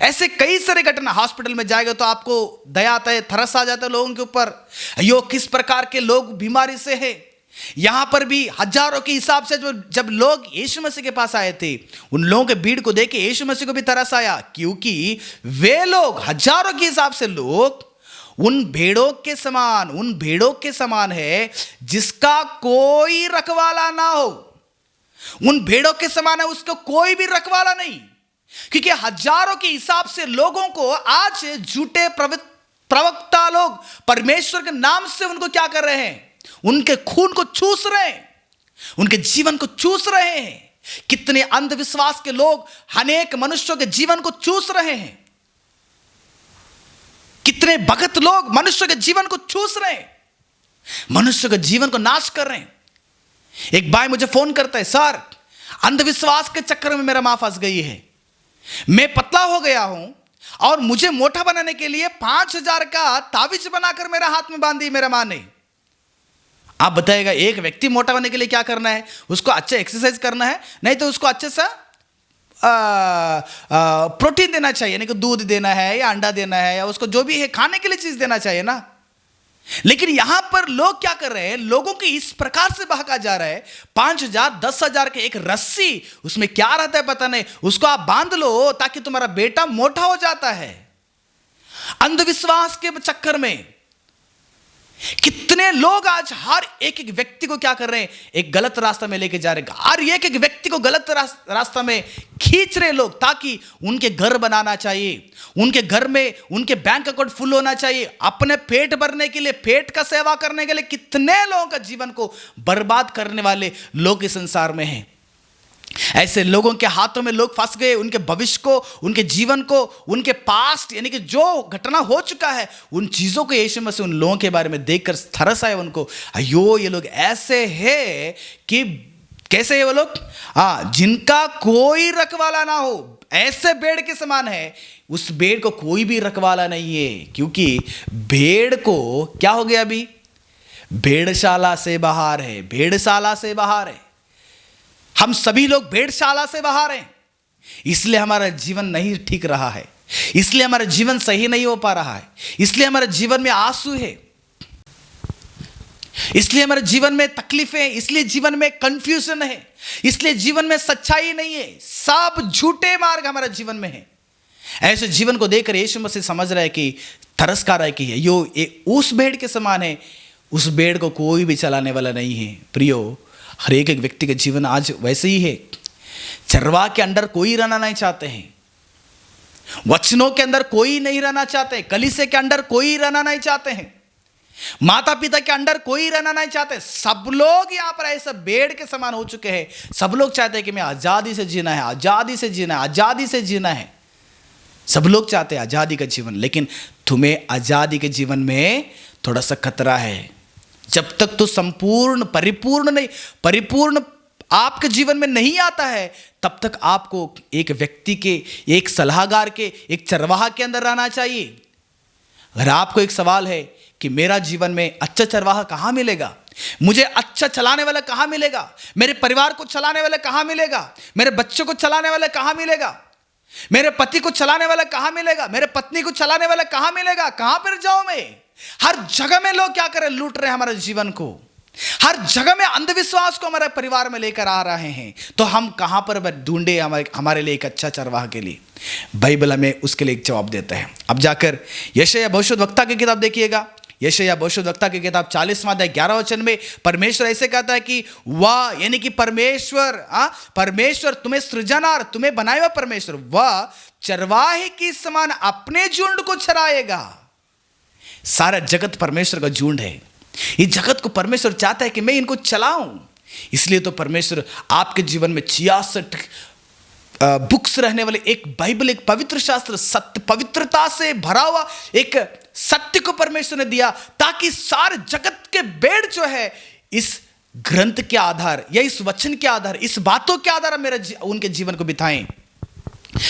ऐसे कई सारे घटना, हॉस्पिटल में जाएगा तो आपको दया आता है, तरस आ जाता है लोगों के ऊपर, यो किस प्रकार के लोग बीमारी से है, यहां पर भी हजारों के हिसाब से जब लोग यीशु मसीह के पास आए थे, उन लोगों के भीड़ को देख के यीशु मसीह को भी तरस आया, क्योंकि वे लोग हजारों के हिसाब से लोग उन भेड़ों के समान है जिसका कोई रखवाला ना हो। उन भेड़ों के समान है, उसको कोई भी रखवाला नहीं। क्योंकि हजारों के हिसाब से लोगों को आज झूठे प्रवक्ता लोग परमेश्वर के नाम से उनको क्या कर रहे हैं, उनके खून को चूस रहे हैं, उनके जीवन को चूस रहे हैं। कितने अंधविश्वास के लोग अनेक मनुष्यों के जीवन को चूस रहे हैं। कितने भगत लोग मनुष्य के जीवन को चूस रहे हैं, मनुष्य के जीवन को नाश कर रहे हैं। एक भाई मुझे फोन करता है, सर अंधविश्वास के चक्कर में मेरा मां फंस गई है, मैं पतला हो गया हूं और मुझे मोटा बनाने के लिए 5,000 का तावीज बनाकर मेरा हाथ में बांध दी मेरा मां ने। आप बताइएगा, एक व्यक्ति मोटा होने के लिए क्या करना है? उसको अच्छा एक्सरसाइज करना है, नहीं तो उसको अच्छे सा प्रोटीन देना चाहिए, यानी कि दूध देना है या अंडा देना है या उसको जो भी है खाने के लिए चीज देना चाहिए ना। लेकिन यहां पर लोग क्या कर रहे हैं, लोगों को इस प्रकार से बहका जा रहा है। 5,000 10,000 के एक रस्सी, उसमें क्या रहता है पता नहीं, उसको आप बांध लो ताकि तुम्हारा बेटा मोटा हो जाता है। अंधविश्वास के चक्कर में कितने लोग आज हर एक व्यक्ति को क्या कर रहे हैं, एक गलत रास्ता में लेके जा रहे हैं। हर एक व्यक्ति को गलत रास्ता में खींच रहे लोग, ताकि उनके घर बनाना चाहिए, उनके घर में उनके बैंक अकाउंट फुल होना चाहिए, अपने पेट भरने के लिए, पेट का सेवा करने के लिए। कितने लोगों का जीवन को बर्बाद करने वाले लोग इस संसार में हैं। ऐसे लोगों के हाथों में लोग फंस गए। उनके भविष्य को, उनके जीवन को, उनके पास्ट यानी कि जो घटना हो चुका है, उन चीजों को यीशु मसीह उन लोगों के बारे में देखकर तरस आए उनको। अयो ये लोग ऐसे हैं कि कैसे है वो लोग, जिनका कोई रखवाला ना हो, ऐसे भेड़ के समान है। उस भेड़ को कोई भी रखवाला नहीं है, क्योंकि भेड़ को क्या हो गया, अभी भेड़शाला से बाहर है, भेड़शाला से बाहर है। हम सभी लोग भेड़शाला से बाहर हैं, इसलिए हमारा जीवन नहीं ठीक रहा है, इसलिए हमारा जीवन सही नहीं हो पा रहा है, इसलिए हमारे जीवन में आंसू है, इसलिए हमारे जीवन में तकलीफें है, इसलिए जीवन में कंफ्यूजन है, इसलिए जीवन में सच्चाई नहीं है। सब झूठे मार्ग हमारे जीवन में है। ऐसे जीवन को देखकर यीशु मसीह समझ रहा है कि तरस खा रहा है कि ये उस भेड़ के समान है, उस भेड़ को कोई भी चलाने वाला नहीं है। प्रियो, हर एक व्यक्ति का जीवन आज वैसे ही है। चरवाह के अंदर कोई रहना नहीं चाहते हैं, वचनों के अंदर कोई नहीं रहना चाहते, कलीसिया के अंदर कोई रहना नहीं चाहते हैं, माता पिता के अंदर कोई रहना नहीं चाहते। सब लोग यहां पर ऐसे भेड़ के समान हो चुके हैं। सब लोग चाहते हैं कि मैं आजादी से जीना है, आजादी से जीना है, आजादी से जीना है। सब लोग चाहते हैं आजादी का जीवन, लेकिन तुम्हें आजादी के जीवन में थोड़ा सा खतरा है। जब तक तो संपूर्ण परिपूर्ण आपके जीवन में नहीं आता है, तब तक आपको एक व्यक्ति के, एक सलाहकार के, एक चरवाहा के अंदर रहना चाहिए। अगर आपको एक सवाल है कि मेरा जीवन में अच्छा चरवाहा कहां मिलेगा, मुझे अच्छा चलाने वाला कहां मिलेगा, मेरे परिवार को चलाने वाला कहां मिलेगा, मेरे बच्चों को चलाने वाला कहां मिलेगा, मेरे पति को चलाने वाला कहां मिलेगा, मेरे पत्नी को चलाने वाला कहां मिलेगा, कहां पर जाऊं मैं? हर जगह में लोग क्या कर रहे हैं, लूट रहे हैं हमारे जीवन को। हर जगह में अंधविश्वास को हमारे परिवार में लेकर आ रहे हैं। तो हम कहां पर ढूंढे हमारे लिए एक अच्छा चरवाहा के लिए? बाइबल हमें उसके लिए एक जवाब देता है। अब जाकर यशायाह भविष्यद्वक्ता की किताब देखिएगा। यशायाह भविष्यद्वक्ता की किताब 40वां अध्याय 11 वचन में परमेश्वर ऐसे कहता है कि वह, यानी कि परमेश्वर तुम्हें सृजनहार, तुम्हें बनाए हुआ परमेश्वर, वह चरवाहे की समान अपने झुंड को चराएगा। सारा जगत परमेश्वर का झुंड है। ये जगत को परमेश्वर चाहता है कि मैं इनको चलाऊं। इसलिए तो परमेश्वर आपके जीवन में 66 बुक्स रहने वाले एक बाइबल, एक पवित्र शास्त्र, सत्य, पवित्रता से भरा हुआ एक सत्य को परमेश्वर ने दिया, ताकि सारे जगत के भेड़ जो है इस ग्रंथ के आधार या इस वचन के आधार, इस बातों के आधार उनके जीवन को बिताएं।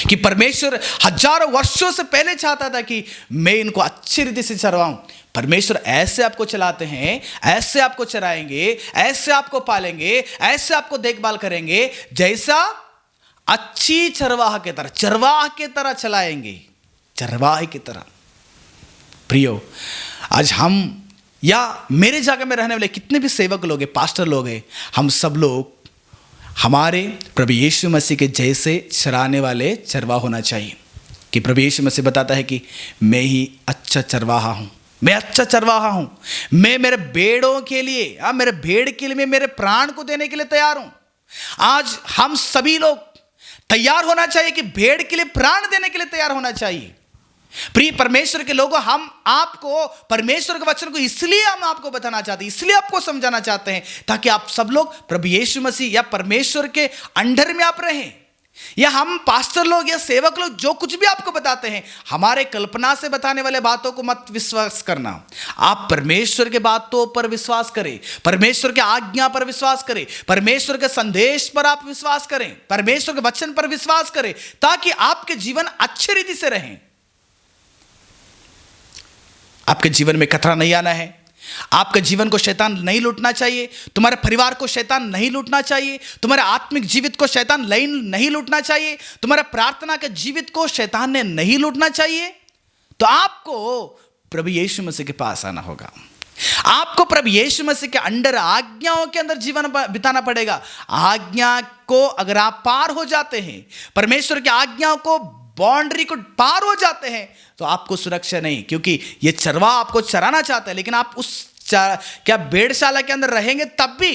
कि परमेश्वर हजारों वर्षों से पहले चाहता था कि मैं इनको अच्छी रीति से चरवाऊं। परमेश्वर ऐसे आपको चलाते हैं, ऐसे आपको चराएंगे, ऐसे आपको पालेंगे, ऐसे आपको देखभाल करेंगे, जैसा अच्छी चरवाह के तरह चलाएंगे, चरवाह की तरह। प्रियो, आज हम या मेरे जगह में रहने वाले कितने भी सेवक लोग हैं, पास्टर लोग हैं, हम सब लोग हमारे प्रभु यीशु मसीह के जैसे चराने वाले चरवाहा होना चाहिए। कि प्रभु यीशु मसीह बताता है कि मैं ही अच्छा चरवाहा हूँ, मैं अच्छा चरवाहा हूँ, मैं मेरे भेड़ों के लिए, मेरे भेड़ के लिए मैं मेरे प्राण को देने के लिए तैयार हूँ। आज हम सभी लोग तैयार होना चाहिए कि भेड़ के लिए प्राण देने के लिए तैयार होना चाहिए। प्रिय परमेश्वर के लोगों, हम आपको परमेश्वर के वचन को इसलिए हम आपको बताना चाहते हैं, इसलिए आपको समझाना चाहते हैं, ताकि आप सब लोग प्रभु यीशु मसीह या परमेश्वर के अंडर में आप रहें। या हम पास्टर लोग या सेवक लोग जो कुछ भी आपको बताते हैं, हमारे कल्पना से बताने वाले बातों को मत विश्वास करना। आप परमेश्वर के बातों पर विश्वास करें, परमेश्वर के आज्ञा पर विश्वास करें, परमेश्वर के संदेश पर आप विश्वास करें, परमेश्वर के वचन पर विश्वास करें, ताकि आपके जीवन अच्छी रीति से रहें। आपके जीवन में खतरा नहीं आना है, आपके जीवन को शैतान नहीं लूटना चाहिए, तुम्हारे परिवार को शैतान नहीं लूटना चाहिए, तुम्हारे आत्मिक जीवित को शैतान नहीं लूटना चाहिए, तुम्हारे प्रार्थना के जीवित को शैतान ने नहीं लूटना चाहिए। तो आपको प्रभु यीशु मसीह के पास आना होगा, आपको प्रभु यीशु मसीह के अंडर आज्ञाओं के अंदर जीवन बिताना पड़ेगा। आज्ञा को अगर आप पार हो जाते हैं, परमेश्वर की आज्ञाओं को बाउंड्री को पार हो जाते हैं, तो आपको सुरक्षा नहीं, क्योंकि ये चरवाहा आपको चराना चाहता है। लेकिन आप उस क्या भेड़शाला के अंदर रहेंगे, तब भी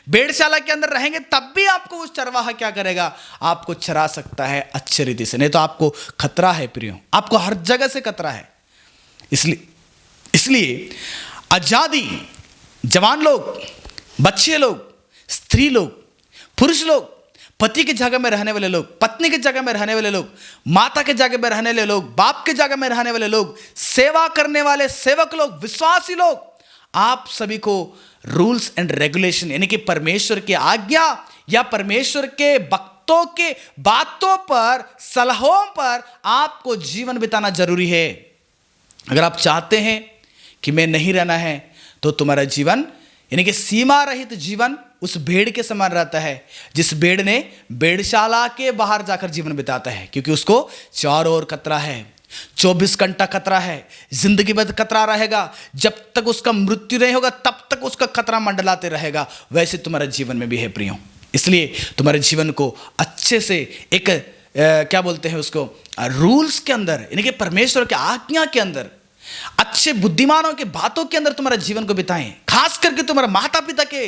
भेड़शाला के अंदर रहेंगे तब भी आपको उस चरवाहा क्या करेगा, आपको चरा सकता है अच्छी रीति से। नहीं तो आपको खतरा है प्रियो, आपको हर जगह से खतरा है। इसलिए आजादी, जवान लोग, बच्चे लोग, स्त्री लोग, पुरुष लोग, पति की जगह में रहने वाले लोग, पत्नी की जगह में रहने वाले लोग, माता के जगह में रहने वाले लोग, बाप के जगह में रहने वाले लोग, सेवा करने वाले सेवक लोग, विश्वासी लोग, आप सभी को रूल्स एंड रेगुलेशन यानी कि परमेश्वर की आज्ञा या परमेश्वर के भक्तों के बातों पर, सलाहों पर आपको जीवन बिताना जरूरी है। अगर आप चाहते हैं कि मैं नहीं रहना है, तो तुम्हारा जीवन यानी कि सीमा रहित जीवन उस भेड़ के समान रहता है, जिस भेड़ ने भेड़शाला के बाहर जाकर जीवन बिताता है, क्योंकि उसको चारों ओर खतरा है, 24 घंटा खतरा है, जिंदगी भर खतरा रहेगा। जब तक उसका मृत्यु नहीं होगा तब तक उसका खतरा मंडलाते रहेगा। वैसे तुम्हारे जीवन में भी है प्रियो। इसलिए तुम्हारे जीवन को अच्छे से एक क्या बोलते हैं उसको, रूल्स के अंदर यानी कि परमेश्वर के आज्ञा के अंदर, अच्छे बुद्धिमानों के बातों के अंदर तुम्हारे जीवन को बिताएं। खास करके तुम्हारे माता पिता के,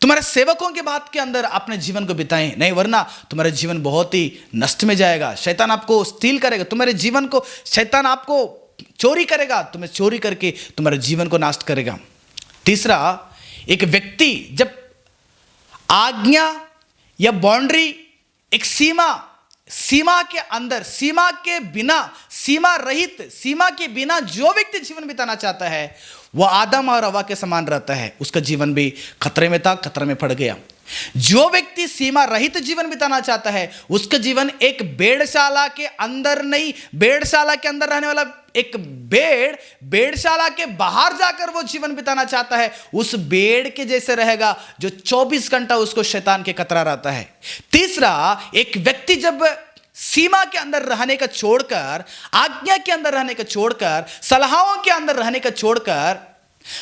तुम्हारे सेवकों के बात के अंदर अपने जीवन को बिताएं, नहीं वरना तुम्हारा जीवन बहुत ही नष्ट में जाएगा। शैतान आपको स्टील करेगा, तुम्हारे जीवन को शैतान आपको चोरी करेगा, तुम्हें चोरी करके तुम्हारे जीवन को नष्ट करेगा। तीसरा, एक व्यक्ति जब आज्ञा या बाउंड्री, एक सीमा के अंदर, सीमा के बिना, सीमा रहित, सीमा के बिना जो व्यक्ति जीवन बिताना चाहता है, वह आदम और हवा के समान रहता है। उसका जीवन भी खतरे में था, खतरे में पड़ गया। जो व्यक्ति सीमा रहित जीवन बिताना चाहता है, उसका जीवन एक भेड़शाला के अंदर नहीं, भेड़शाला के अंदर रहने वाला एक भेड़ भेड़शाला के बाहर जाकर वो जीवन बिताना चाहता है, उस भेड़ के जैसे रहेगा जो 24 घंटा उसको शैतान के खतरा रहता है। तीसरा, एक व्यक्ति जब सीमा के अंदर रहने का छोड़कर, आज्ञा के अंदर रहने का छोड़कर, सलाहों के अंदर रहने का छोड़कर,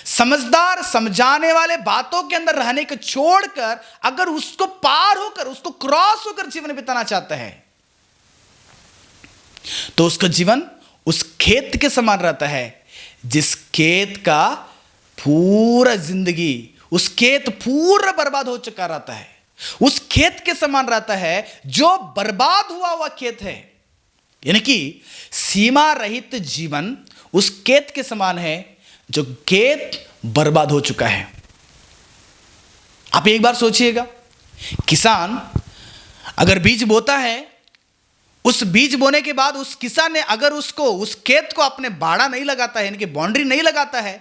समझदार समझाने वाले बातों के अंदर रहने को छोड़कर, अगर उसको पार होकर, उसको क्रॉस होकर जीवन बिताना चाहता है, तो उसका जीवन उस खेत के समान रहता है, जिस खेत का पूरा जिंदगी, उस खेत पूरा बर्बाद हो चुका रहता है। उस खेत के समान रहता है जो बर्बाद हुआ खेत है। यानी कि सीमा रहित जीवन उस खेत के समान है जो खेत बर्बाद हो चुका है। आप एक बार सोचिएगा, किसान अगर बीज बोता है, उस बीज बोने के बाद उस किसान ने अगर उसको, उस खेत को अपने बाड़ा नहीं लगाता है, यानी कि बाउंड्री नहीं लगाता है,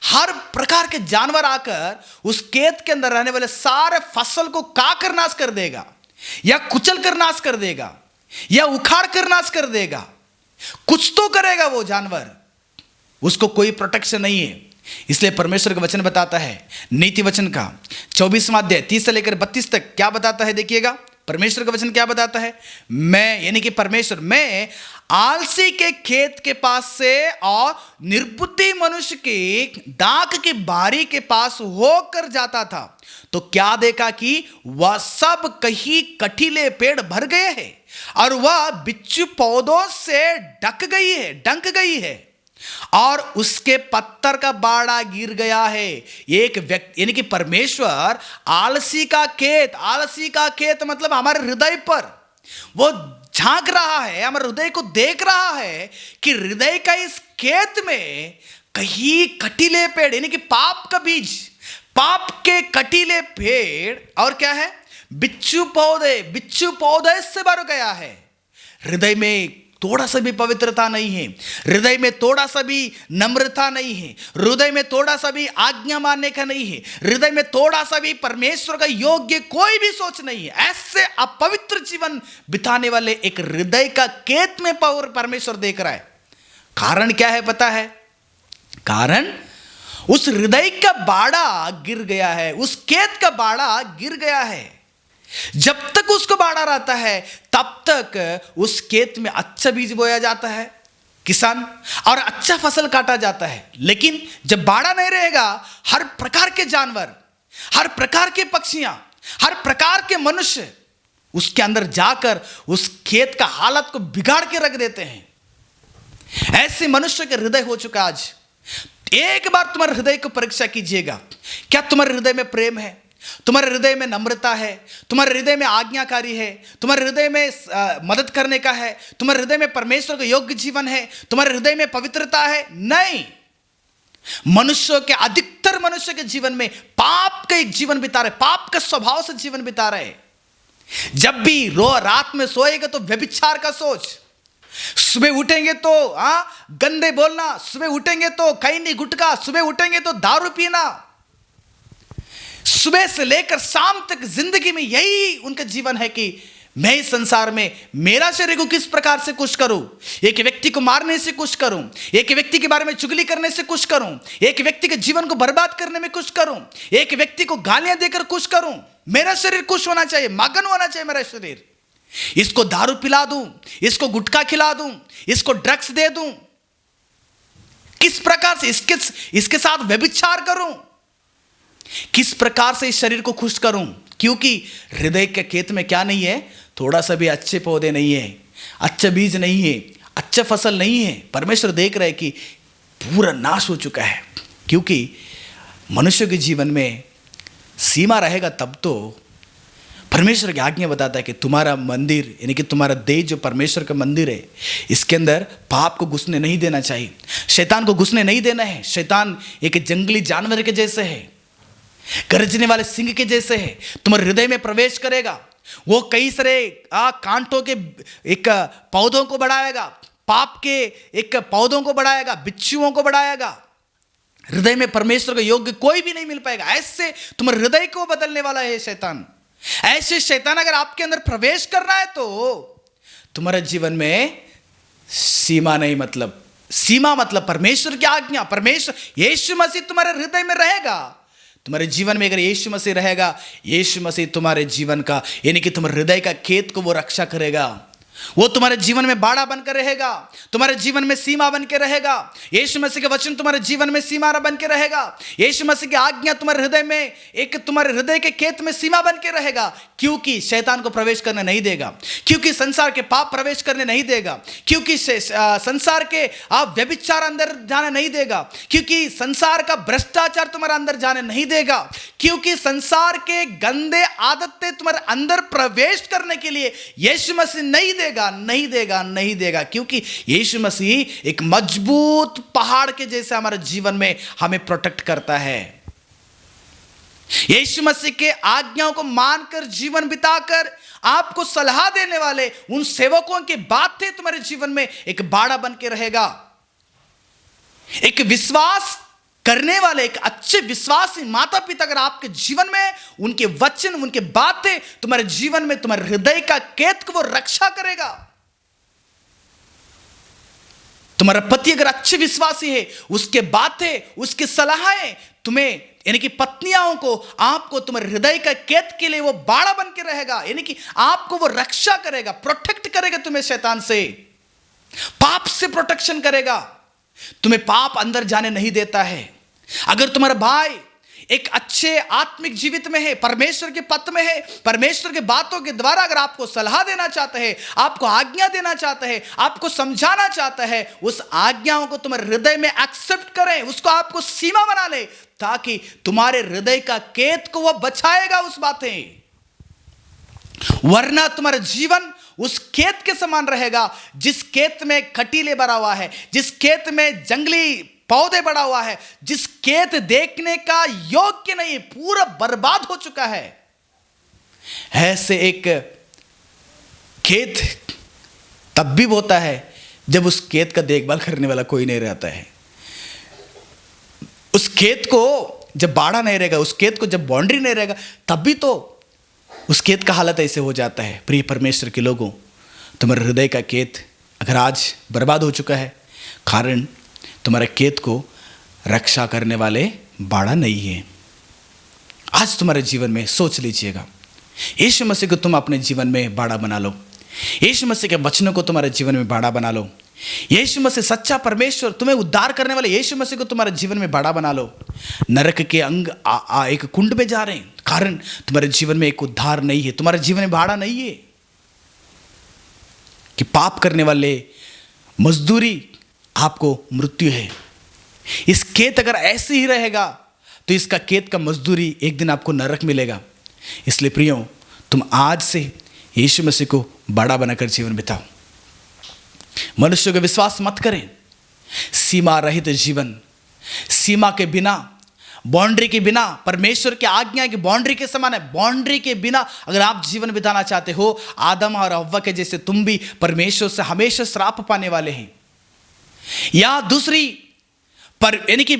हर प्रकार के जानवर आकर उस खेत के अंदर रहने वाले सारे फसल को काकर नाश कर देगा, या कुचल कर नाश कर देगा, या उखाड़ कर नाश कर देगा। कुछ तो करेगा वो जानवर, उसको कोई प्रोटेक्शन नहीं है। इसलिए परमेश्वर का वचन बताता है, नीति वचन का 24वां अध्याय 30 से लेकर 32 तक क्या बताता है, देखिएगा। परमेश्वर का वचन क्या बताता है, मैं यानी कि परमेश्वर, मैं आलसी के खेत के पास से और निर्बुद्धि मनुष्य की डाक की बारी के पास होकर जाता था, तो क्या देखा कि वह सब कहीं कटीले पेड़ भर गए हैं और वह बिच्छू पौधों से डंक गई है और उसके पत्थर का बाड़ा गिर गया है। एक व्यक्ति यानी कि परमेश्वर आलसी का खेत मतलब हमारे हृदय पर वो झांक रहा है, हमारे हृदय को देख रहा है कि हृदय का इस खेत में कहीं कटीले पेड़ यानी कि पाप का बीज, पाप के कटीले पेड़ और क्या है, बिच्छू पौधे से भर गया है। हृदय में थोड़ा सा भी पवित्रता नहीं है, हृदय में थोड़ा सा भी नम्रता नहीं है, हृदय में थोड़ा सा भी आज्ञा मानने का नहीं है, हृदय में थोड़ा सा भी परमेश्वर का योग्य कोई भी सोच नहीं है। ऐसे अपवित्र जीवन बिताने वाले एक हृदय का खेत में परमेश्वर देख रहा है। कारण क्या है पता है? कारण उस हृदय का बाड़ा गिर गया है, उस खेत का बाड़ा गिर गया है। जब तक उसको बाड़ा रहता है तब तक उस खेत में अच्छा बीज बोया जाता है किसान और अच्छा फसल काटा जाता है। लेकिन जब बाड़ा नहीं रहेगा, हर प्रकार के जानवर, हर प्रकार के पक्षियां, हर प्रकार के मनुष्य उसके अंदर जाकर उस खेत का हालत को बिगाड़ के रख देते हैं। ऐसे मनुष्य के हृदय हो चुका आज। एक बार तुम्हारे हृदय को परीक्षा कीजिएगा, क्या तुम्हारे हृदय में प्रेम है, तुम्हारे हृदय में नम्रता है, तुम्हारे हृदय में आज्ञाकारी है, तुम्हारे हृदय में मदद करने का है, तुम्हारे हृदय में परमेश्वर का योग्य जीवन है, तुम्हारे हृदय में पवित्रता है? नहीं। अधिकतर मनुष्य के जीवन में पाप का एक जीवन बिता रहे, पाप का स्वभाव से जीवन बिता रहे। जब भी रात में सोएगा तो व्यभिचार का सोच, सुबह उठेंगे तो गंदे बोलना, सुबह उठेंगे तो खैनी गुटखा, सुबह उठेंगे तो दारू पीना, सुबह से लेकर शाम तक जिंदगी में यही उनका जीवन है कि मैं इस संसार में मेरा शरीर को किस प्रकार से खुश करूं, एक व्यक्ति को मारने से खुश करूं, एक व्यक्ति के बारे में चुगली करने से खुश करूं, एक व्यक्ति के जीवन को बर्बाद करने में खुश करूं, एक व्यक्ति को गालियां देकर खुश करूं। मेरा शरीर खुश होना चाहिए, मगन होना चाहिए मेरा शरीर। इसको दारू पिला दूं, इसको गुटखा खिला दूं, इसको ड्रग्स दे दूं, किस प्रकार से इसके साथ व्यभिचार करूं, किस प्रकार से इस शरीर को खुश करूं। क्योंकि हृदय के खेत में क्या नहीं है? थोड़ा सा भी अच्छे पौधे नहीं है, अच्छा बीज नहीं है, अच्छा फसल नहीं है। परमेश्वर देख रहे कि पूरा नाश हो चुका है। क्योंकि मनुष्य के जीवन में सीमा रहेगा तब तो परमेश्वर की आज्ञा बताता है कि तुम्हारा मंदिर यानी कि तुम्हारा देह जो परमेश्वर का मंदिर है, इसके अंदर पाप को घुसने नहीं देना चाहिए, शैतान को घुसने नहीं देना है। शैतान एक जंगली जानवर के जैसे है, गरजने वाले सिंह के जैसे है, तुम्हारे हृदय में प्रवेश करेगा। वो कई सारे कांटों के एक पौधों को बढ़ाएगा, पाप के एक पौधों को बढ़ाएगा, बिच्छुओं को बढ़ाएगा। हृदय में परमेश्वर का योग्य कोई भी नहीं मिल पाएगा। ऐसे तुम्हारे हृदय को बदलने वाला है शैतान। ऐसे शैतान अगर आपके अंदर प्रवेश कर रहा है तो तुम्हारे जीवन में सीमा नहीं, मतलब सीमा मतलब परमेश्वर की आज्ञा, परमेश्वर यीशु मसीह तुम्हारे हृदय में रहेगा। तुम्हारे जीवन में अगर यीशु मसीह रहेगा, यीशु मसीह तुम्हारे जीवन का यानी कि तुम्हारे हृदय का खेत को वो रक्षा करेगा। वो तुम्हारे जीवन में बाड़ा बनकर रहेगा, तुम्हारे जीवन में सीमा बन के रहेगा। यीशु मसीह के वचन तुम्हारे जीवन में सीमा बन के रहेगा। यीशु मसीह की आज्ञा तुम्हारे हृदय में एक तुम्हारे हृदय के खेत में सीमा बन के रहेगा। क्योंकि शैतान को प्रवेश करने नहीं देगा, क्योंकि संसार के पाप प्रवेश करने नहीं देगा, क्योंकि संसार के व्यभिचार अंदर जाने नहीं देगा, क्योंकि संसार का भ्रष्टाचार तुम्हारे अंदर जाने नहीं देगा, क्योंकि संसार के गंदे आदतें तुम्हारे अंदर प्रवेश करने के लिए यीशु मसीह नहीं देगा। क्योंकि यीशु मसीह एक मजबूत पहाड़ के जैसे हमारे जीवन में हमें प्रोटेक्ट करता है। यीशु मसीह के आज्ञाओं को मानकर जीवन बिताकर आपको सलाह देने वाले उन सेवकों की बातें तुम्हारे जीवन में एक बाड़ा बन के रहेगा। एक विश्वास करने वाले, एक अच्छे विश्वासी माता पिता अगर आपके जीवन में, उनके वचन, उनके बातें तुम्हारे जीवन में, तुम्हारे हृदय का खेत को वो रक्षा करेगा। तुम्हारा पति अगर अच्छे विश्वासी है, उसके बातें, उसकी सलाहें तुम्हें यानी कि पत्नियों को, आपको तुम्हारे हृदय का खेत के लिए वो बाड़ा बन के रहेगा, यानी कि आपको वो रक्षा करेगा, प्रोटेक्ट करेगा तुम्हें शैतान से। पाप से प्रोटेक्शन करेगा, तुम्हें पाप अंदर जाने नहीं देता है। अगर तुम्हारा भाई एक अच्छे आत्मिक जीवित में है, परमेश्वर के पथ में है, परमेश्वर के बातों के द्वारा अगर आपको सलाह देना चाहता है, आपको आज्ञा देना चाहता है, आपको समझाना चाहता है, उस आज्ञाओं को तुम्हारे हृदय में एक्सेप्ट करें, उसको आपको सीमा बना ले, ताकि तुम्हारे हृदय का केत को वह बचाएगा उस बातें। वरना तुम्हारा जीवन उस खेत के समान रहेगा जिस खेत में कटीले भरा हुआ है, जिस खेत में जंगली पौधे बढ़ा हुआ है, जिस खेत देखने का योग्य नहीं, पूरा बर्बाद हो चुका है। ऐसे एक खेत तब भी होता है जब उस खेत का देखभाल करने वाला कोई नहीं रहता है। उस खेत को जब बाड़ा नहीं रहेगा, उस खेत को जब बाउंड्री नहीं रहेगा, तब भी तो उस खेत का हालत ऐसे हो जाता है। प्रिय परमेश्वर के लोगों, तुम्हारे हृदय का खेत अगर आज बर्बाद हो चुका है, कारण तुम्हारे खेत को रक्षा करने वाले बाड़ा नहीं है। आज तुम्हारे जीवन में सोच लीजिएगा, यीशु मसीह को तुम अपने जीवन में बाड़ा बना लो, यीशु मसीह के वचनों को तुम्हारे जीवन में बाड़ा बना लो, यीशु मसीह सच्चा परमेश्वर, तुम्हें उद्धार करने वाले यीशु मसीह को तुम्हारे जीवन में बाड़ा बना लो। नरक के अंग एक कुंड में जा रहे हैं, कारण तुम्हारे जीवन में एक उद्धार नहीं है, तुम्हारे जीवन में बाड़ा नहीं है। कि पाप करने वाले मजदूरी आपको मृत्यु है। इस खेत अगर ऐसे ही रहेगा तो इसका खेत का मजदूरी एक दिन आपको नरक मिलेगा। इसलिए प्रियो, तुम आज से यीशु मसीह को बाड़ा बनाकर जीवन बिताओ। मनुष्यों का विश्वास मत करें। सीमा रहित जीवन, सीमा के बिना, बाउंड्री के बिना, परमेश्वर की आज्ञा की बाउंड्री के समान है। बाउंड्री के बिना अगर आप जीवन बिताना चाहते हो, आदम और हव्वा के जैसे तुम भी परमेश्वर से हमेशा श्राप पाने वाले हैं। या दूसरी पर यानी कि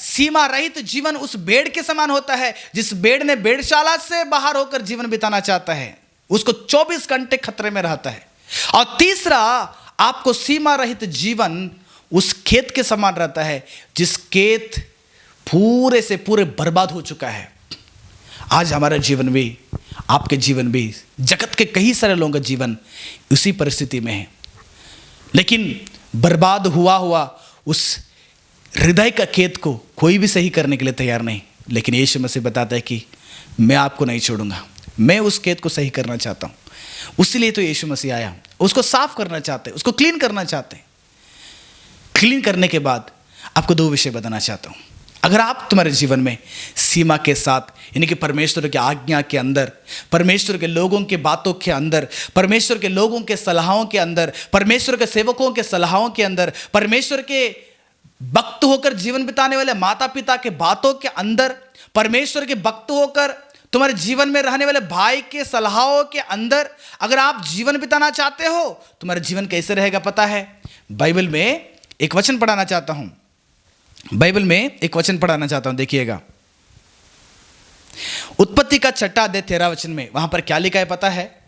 सीमा रहित जीवन उस भेड़ के समान होता है जिस भेड़ ने भेड़शाला से बाहर होकर जीवन बिताना चाहता है, उसको 24 घंटे खतरे में रहता है। और तीसरा, आपको सीमा रहित जीवन उस खेत के समान रहता है जिस खेत पूरे से पूरे बर्बाद हो चुका है। आज हमारा जीवन भी, आपके जीवन भी, जगत के कई सारे लोगों का जीवन उसी परिस्थिति में है। लेकिन बर्बाद हुआ उस हृदय का खेत को कोई भी सही करने के लिए तैयार नहीं। लेकिन यीशु मसीह बताता है कि मैं आपको नहीं छोड़ूंगा, मैं उस खेत को सही करना चाहता हूँ। उसीलिए तो यीशु मसीह आया, उसको साफ करना चाहते हैं, उसको क्लीन करना चाहते हैं। क्लीन करने के बाद आपको 2 विषय बताना चाहता हूँ। अगर आप तुम्हारे जीवन में सीमा के साथ, यानी कि परमेश्वर की आज्ञा के अंदर, परमेश्वर के लोगों के बातों के अंदर, परमेश्वर के लोगों के सलाहों के अंदर, परमेश्वर के सेवकों के सलाहों के अंदर, परमेश्वर के भक्त होकर जीवन बिताने वाले माता पिता के बातों के अंदर, परमेश्वर के भक्त होकर तुम्हारे जीवन में रहने वाले भाई के सलाहों के अंदर अगर आप जीवन बिताना चाहते हो, तुम्हारा जीवन कैसे रहेगा पता है? बाइबल में एक वचन पढ़ाना चाहता हूं, बाइबल में एक वचन पढ़ाना चाहता हूं, देखिएगा। उत्पत्ति का 6 अध्याय 13 वचन में वहां पर क्या लिखा है पता है?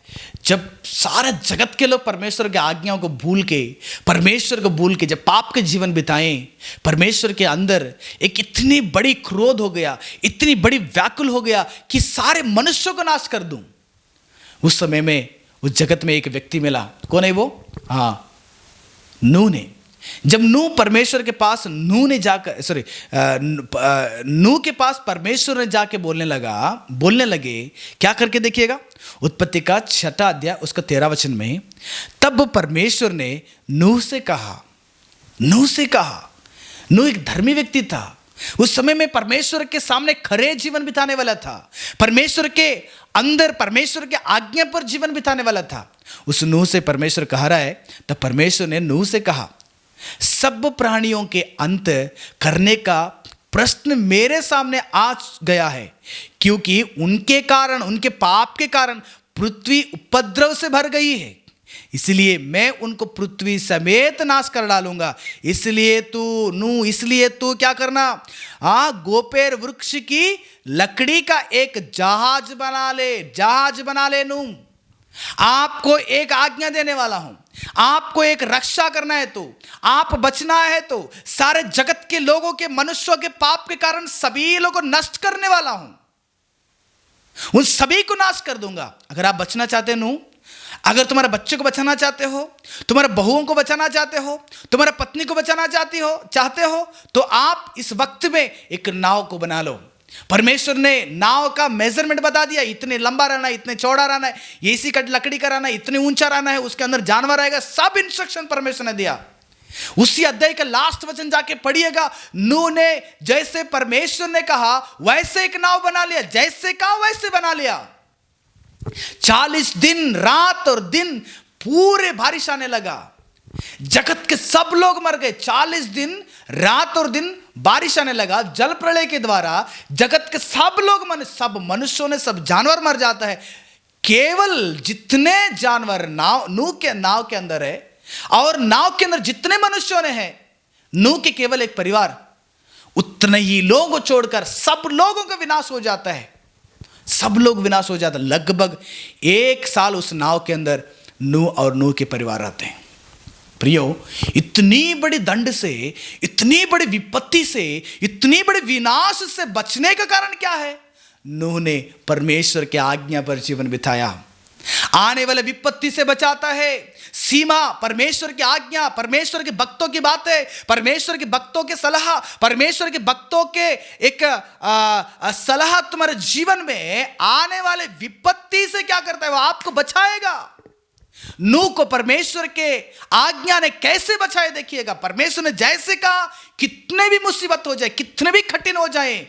जब सारे जगत के लोग परमेश्वर की आज्ञाओं को भूल के, परमेश्वर को भूल के जब पाप के जीवन बिताएं, परमेश्वर के अंदर एक इतनी बड़ी क्रोध हो गया, इतनी बड़ी व्याकुल हो गया कि सारे मनुष्यों को नाश कर दूं। उस समय में उस जगत में एक व्यक्ति मिला। कौन है वो? हाँ, नूह ने। जब नूह परमेश्वर के पास, नूह के पास परमेश्वर ने जाके बोलने लगे, क्या करके देखिएगा, उत्पत्ति का 6 अध्याय उसका 13 वचन में, तब परमेश्वर ने नूह से कहा, नूह एक धर्मी व्यक्ति था। उस समय में परमेश्वर के सामने खरे जीवन बिताने वाला था, परमेश्वर के अंदर परमेश्वर के आज्ञा पर जीवन बिताने वाला था। उस नूह से परमेश्वर कह रहा है, तब परमेश्वर ने नूह से कहा, सब प्राणियों के अंत करने का प्रश्न मेरे सामने आ गया है, क्योंकि उनके कारण, उनके पाप के कारण पृथ्वी उपद्रव से भर गई है। इसलिए मैं उनको पृथ्वी समेत नाश कर डालूंगा। इसलिए तू क्या करना, गोपेर वृक्ष की लकड़ी का एक जहाज बना ले नूह। आपको एक आज्ञा देने वाला हूं, आपको एक रक्षा करना है तो, आप बचना है तो, सारे जगत के लोगों के, मनुष्यों के पाप के कारण सभी लोगों को नष्ट करने वाला हूं, उन सभी को नाश कर दूंगा। अगर आप बचना चाहते हैं नूह, अगर तुम्हारे बच्चे को बचाना चाहते हो, तुम्हारे बहुओं को बचाना चाहते हो, तुम्हारे पत्नी को बचाना चाहते हो, तो आप इस वक्त में एक नाव को बना लो। परमेश्वर ने नाव का मेजरमेंट बता दिया, इतने लंबा रहना है, इतने चौड़ा रहना है, ये इसी कट लकड़ी का रहना है, इतने ऊंचा रहना है, उसके अंदर जानवर आएगा, सब इंस्ट्रक्शन परमेश्वर ने दिया। उसी अध्याय का लास्ट वचन जाके पढ़िएगा, नूह ने जैसे परमेश्वर ने कहा वैसे एक नाव बना लिया, जैसे कहा वैसे बना लिया। 40 दिन रात और दिन पूरे बारिश आने लगा, जगत के सब लोग मर गए। 40 दिन रात और दिन बारिश आने लगा, जल प्रलय के द्वारा जगत के सब लोग सब मनुष्यों ने, सब जानवर मर जाता है। केवल जितने जानवर नूह के नाव के अंदर है और नाव के अंदर जितने मनुष्यों ने हैं, नूह के केवल एक परिवार, उतने ही लोगों को छोड़कर सब लोगों का विनाश हो जाता है। सब लोग विनाश हो जाता है। लगभग 1 साल उस नाव के अंदर नूह और नूह के परिवार रहते हैं। प्रियो, इतनी बड़ी दंड से, इतनी बड़ी विपत्ति से, इतनी बड़ी विनाश से बचने का कारण क्या है? नूह ने परमेश्वर की आज्ञा पर जीवन बिताया। आने वाले विपत्ति से बचाता है। सीमा परमेश्वर की आज्ञा, परमेश्वर के भक्तों की बातें, परमेश्वर के भक्तों के सलाह, परमेश्वर के भक्तों के एक सलाह तुम्हारे जीवन में आने वाले विपत्ति से क्या करता है? वो आपको बचाएगा। नूह को परमेश्वर के आज्ञा ने कैसे बचाए देखिएगा। परमेश्वर ने जैसे कहा, कितने भी मुसीबत हो जाए, कितने भी कठिन हो जाए,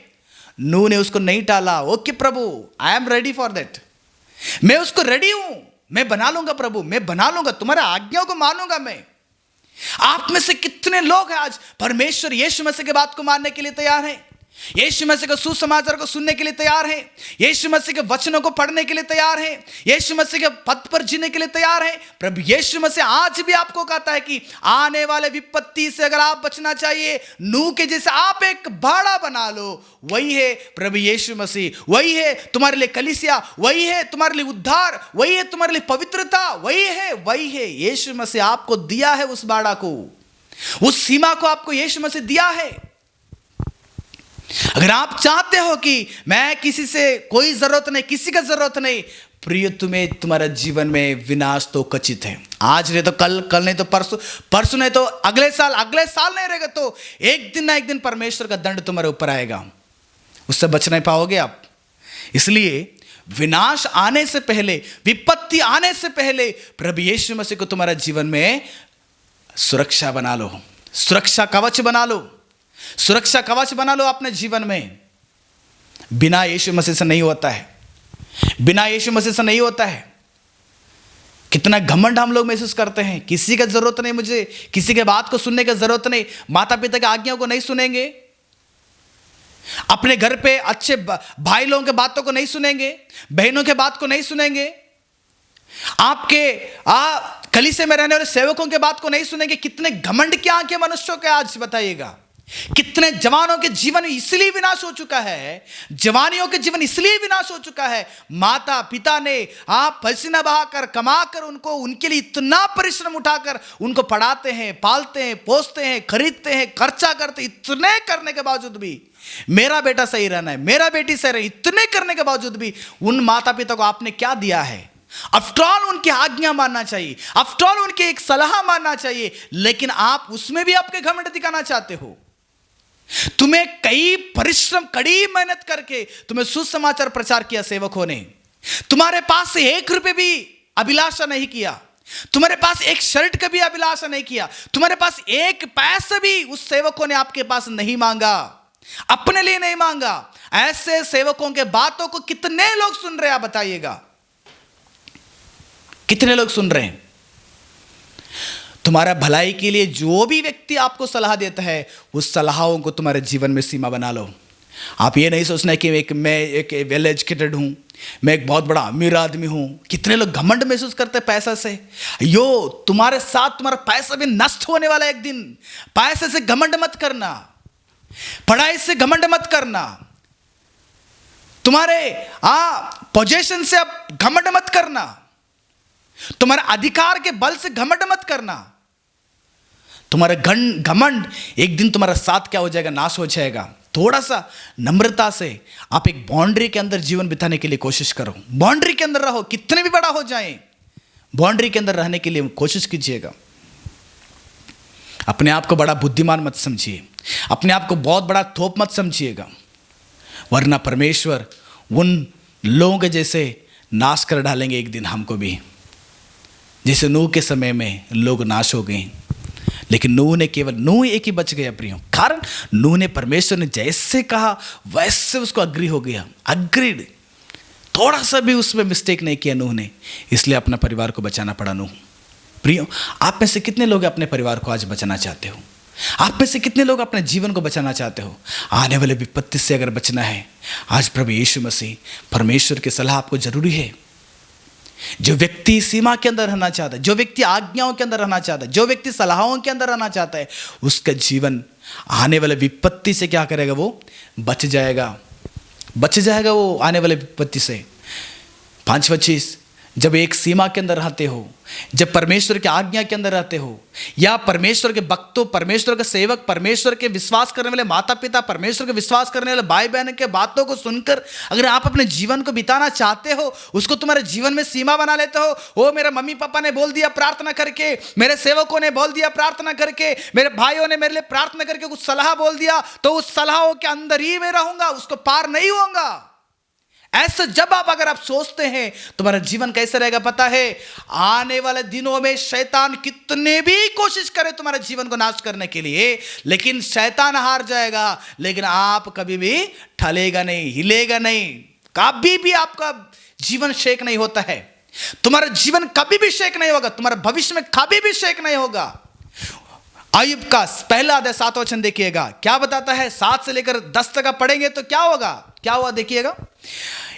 नूह ने उसको नहीं टाला। Okay Prabhu, I am ready for that, मैं उसको रेडी हूं, मैं बना लूंगा प्रभु, मैं बना लूंगा, तुम्हारे आज्ञाओं को मानूंगा मैं। आप में से कितने लोग हैं आज परमेश्वर यीशु मसीह की बात को मानने के लिए तैयार हैं? यीशु मसीह के सुसमाचार को सुनने के लिए तैयार हैं? यीशु मसीह के वचनों को पढ़ने के लिए तैयार हैं? यीशु मसीह के पद पर जीने के लिए तैयार हैं? प्रभु यीशु मसीह आज भी आपको कहता है कि आने वाले विपत्ति से अगर आप बचना चाहिए, नूह के जैसे आप एक बाड़ा बना लो। वही है प्रभु यीशु मसीह, वही है तुम्हारे लिए कलीसिया, वही है तुम्हारे लिए उद्धार, वही है तुम्हारे लिए पवित्रता, वही है यीशु मसीह आपको दिया है। उस बाड़ा को, उस सीमा को आपको यीशु मसीह दिया है। अगर आप चाहते हो कि मैं किसी से कोई जरूरत नहीं, किसी का जरूरत नहीं, प्रिय तुम्हें तुम्हारा जीवन में विनाश तो खचित है। आज नहीं तो कल, कल नहीं तो परसों, परसों नहीं तो अगले साल नहीं रहेगा तो एक दिन ना एक दिन परमेश्वर का दंड तुम्हारे ऊपर आएगा, उससे बच नहीं पाओगे आप। इसलिए विनाश आने से पहले, विपत्ति आने से पहले प्रभु यीशु मसीह को तुम्हारा जीवन में सुरक्षा बना लो, सुरक्षा कवच बना लो, सुरक्षा कवच बना लो अपने जीवन में। बिना यीशु मसीह से नहीं होता है, बिना यीशु मसीह से नहीं होता है। कितना घमंड हम लोग महसूस करते हैं, किसी का जरूरत नहीं, मुझे किसी के बात को सुनने की जरूरत नहीं, माता पिता की आज्ञाओं को नहीं सुनेंगे, अपने घर पे अच्छे भाई लोगों के बातों को नहीं सुनेंगे, बहनों के बात को नहीं सुनेंगे, आपके कलीसिया में रहने वाले सेवकों के बात को नहीं सुनेंगे। कितने घमंड की आंखें मनुष्यों के आज बताइएगा। कितने जवानों के जीवन इसलिए विनाश हो चुका है, जवानियों के जीवन इसलिए विनाश हो चुका है, माता पिता ने पसीना बहाकर कमाकर उनको, उनके लिए इतना परिश्रम उठाकर उनको पढ़ाते हैं, पालते हैं, पोसते हैं, खरीदते हैं, खर्चा करते, इतने करने के बावजूद भी मेरा बेटा सही रहना है, मेरा बेटी सही रहना, इतने करने के बावजूद भी उन माता पिता को आपने क्या दिया है? आफ्टर ऑल उनकी आज्ञा मानना चाहिए, आफ्टर ऑल उनकी एक सलाह मानना चाहिए, लेकिन आप उसमें भी आपके घमंड दिखाना चाहते हो। तुम्हें कई परिश्रम, कड़ी मेहनत करके तुम्हें सुसमाचार प्रचार किया सेवकों ने, तुम्हारे पास से 1 रुपए भी अभिलाषा नहीं किया, तुम्हारे पास एक शर्ट का भी अभिलाषा नहीं किया, तुम्हारे पास 1 पैसा भी उस सेवकों ने आपके पास नहीं मांगा, अपने लिए नहीं मांगा। ऐसे सेवकों के बातों को कितने लोग सुन रहे हैं? आप बताइएगा, कितने लोग सुन रहे हैं? तुम्हारा भलाई के लिए जो भी व्यक्ति आपको सलाह देता है, उस सलाहों को तुम्हारे जीवन में सीमा बना लो। आप ये नहीं सोचना कि मैं एक वेल एजुकेटेड हूँ, मैं एक बहुत बड़ा अमीर आदमी हूँ। कितने लोग घमंड महसूस करते हैं पैसा से। यो तुम्हारे साथ तुम्हारा पैसा भी नष्ट होने वाला एक दिन। पैसे से घमंड मत करना, पढ़ाई से घमंड मत करना, तुम्हारे पोजीशन से अब घमंड मत करना, तुम्हारे अधिकार के बल से घमंड मत करना। तुम्हारा घमंड एक दिन तुम्हारा साथ क्या हो जाएगा? नाश हो जाएगा। थोड़ा सा नम्रता से आप एक बाउंड्री के अंदर जीवन बिताने के लिए कोशिश करो, बाउंड्री के अंदर रहो, कितने भी बड़ा हो जाए बाउंड्री के अंदर रहने के लिए कोशिश कीजिएगा। अपने आप को बड़ा बुद्धिमान मत समझिए, अपने आप को बहुत बड़ा थोप मत समझिएगा, वरना परमेश्वर उन लोगों के जैसे नाश कर डालेंगे एक दिन हमको भी, जैसे नूह के समय में लोग नाश हो गए। लेकिन नूह एक ही बच गया प्रियो, कारण नूह ने परमेश्वर ने जैसे कहा वैसे उसको अग्री हो गया, अग्रीड, थोड़ा सा भी उसमें मिस्टेक नहीं किया नूह ने, इसलिए अपना परिवार को बचाना पड़ा नूह। प्रियो, आप में से कितने लोग अपने परिवार को आज बचाना चाहते हो? आप में से कितने लोग अपने जीवन को बचाना चाहते हो? आने वाले विपत्ति से अगर बचना है, आज प्रभु यीशु मसीह परमेश्वर की सलाह आपको जरूरी है। जो व्यक्ति सीमा के अंदर रहना चाहता है, जो व्यक्ति आज्ञाओं के अंदर रहना चाहता है, जो व्यक्ति सलाहों के अंदर रहना चाहता है, उसका जीवन आने वाले विपत्ति से क्या करेगा? वो बच जाएगा वो आने वाले विपत्ति से। 5वां चीज, जब एक सीमा के अंदर रहते हो, जब परमेश्वर की आज्ञा के अंदर रहते हो, या परमेश्वर के भक्तों, परमेश्वर के सेवक, परमेश्वर के विश्वास करने वाले माता पिता, परमेश्वर के विश्वास करने वाले भाई बहन के बातों को सुनकर अगर आप अपने जीवन को बिताना चाहते हो, उसको तुम्हारे जीवन में सीमा बना लेते हो, वो मेरे मम्मी पापा ने बोल दिया प्रार्थना करके, मेरे सेवकों ने बोल दिया प्रार्थना करके, मेरे भाइयों ने मेरे लिए प्रार्थना करके कुछ सलाह बोल दिया, तो उस सलाहों के अंदर ही मैं रहूंगा, उसको पार नहीं होऊंगा। ऐसा जब अगर आप सोचते हैं, तुम्हारा जीवन कैसे रहेगा पता है? आने वाले दिनों में शैतान कितने भी कोशिश करे तुम्हारे जीवन को नाश करने के लिए, लेकिन शैतान हार जाएगा, लेकिन आप कभी भी ठलेगा नहीं, हिलेगा नहीं, कभी भी आपका जीवन शेक नहीं होता है, तुम्हारा जीवन कभी भी शेक नहीं होगा, तुम्हारा भविष्य में कभी भी शेक नहीं होगा। अय्यूब का पहला अध्याय 7वां वचन देखिएगा, क्या बताता है? 7 से लेकर 10 तक पढ़ेंगे तो क्या होगा, क्या हुआ देखिएगा।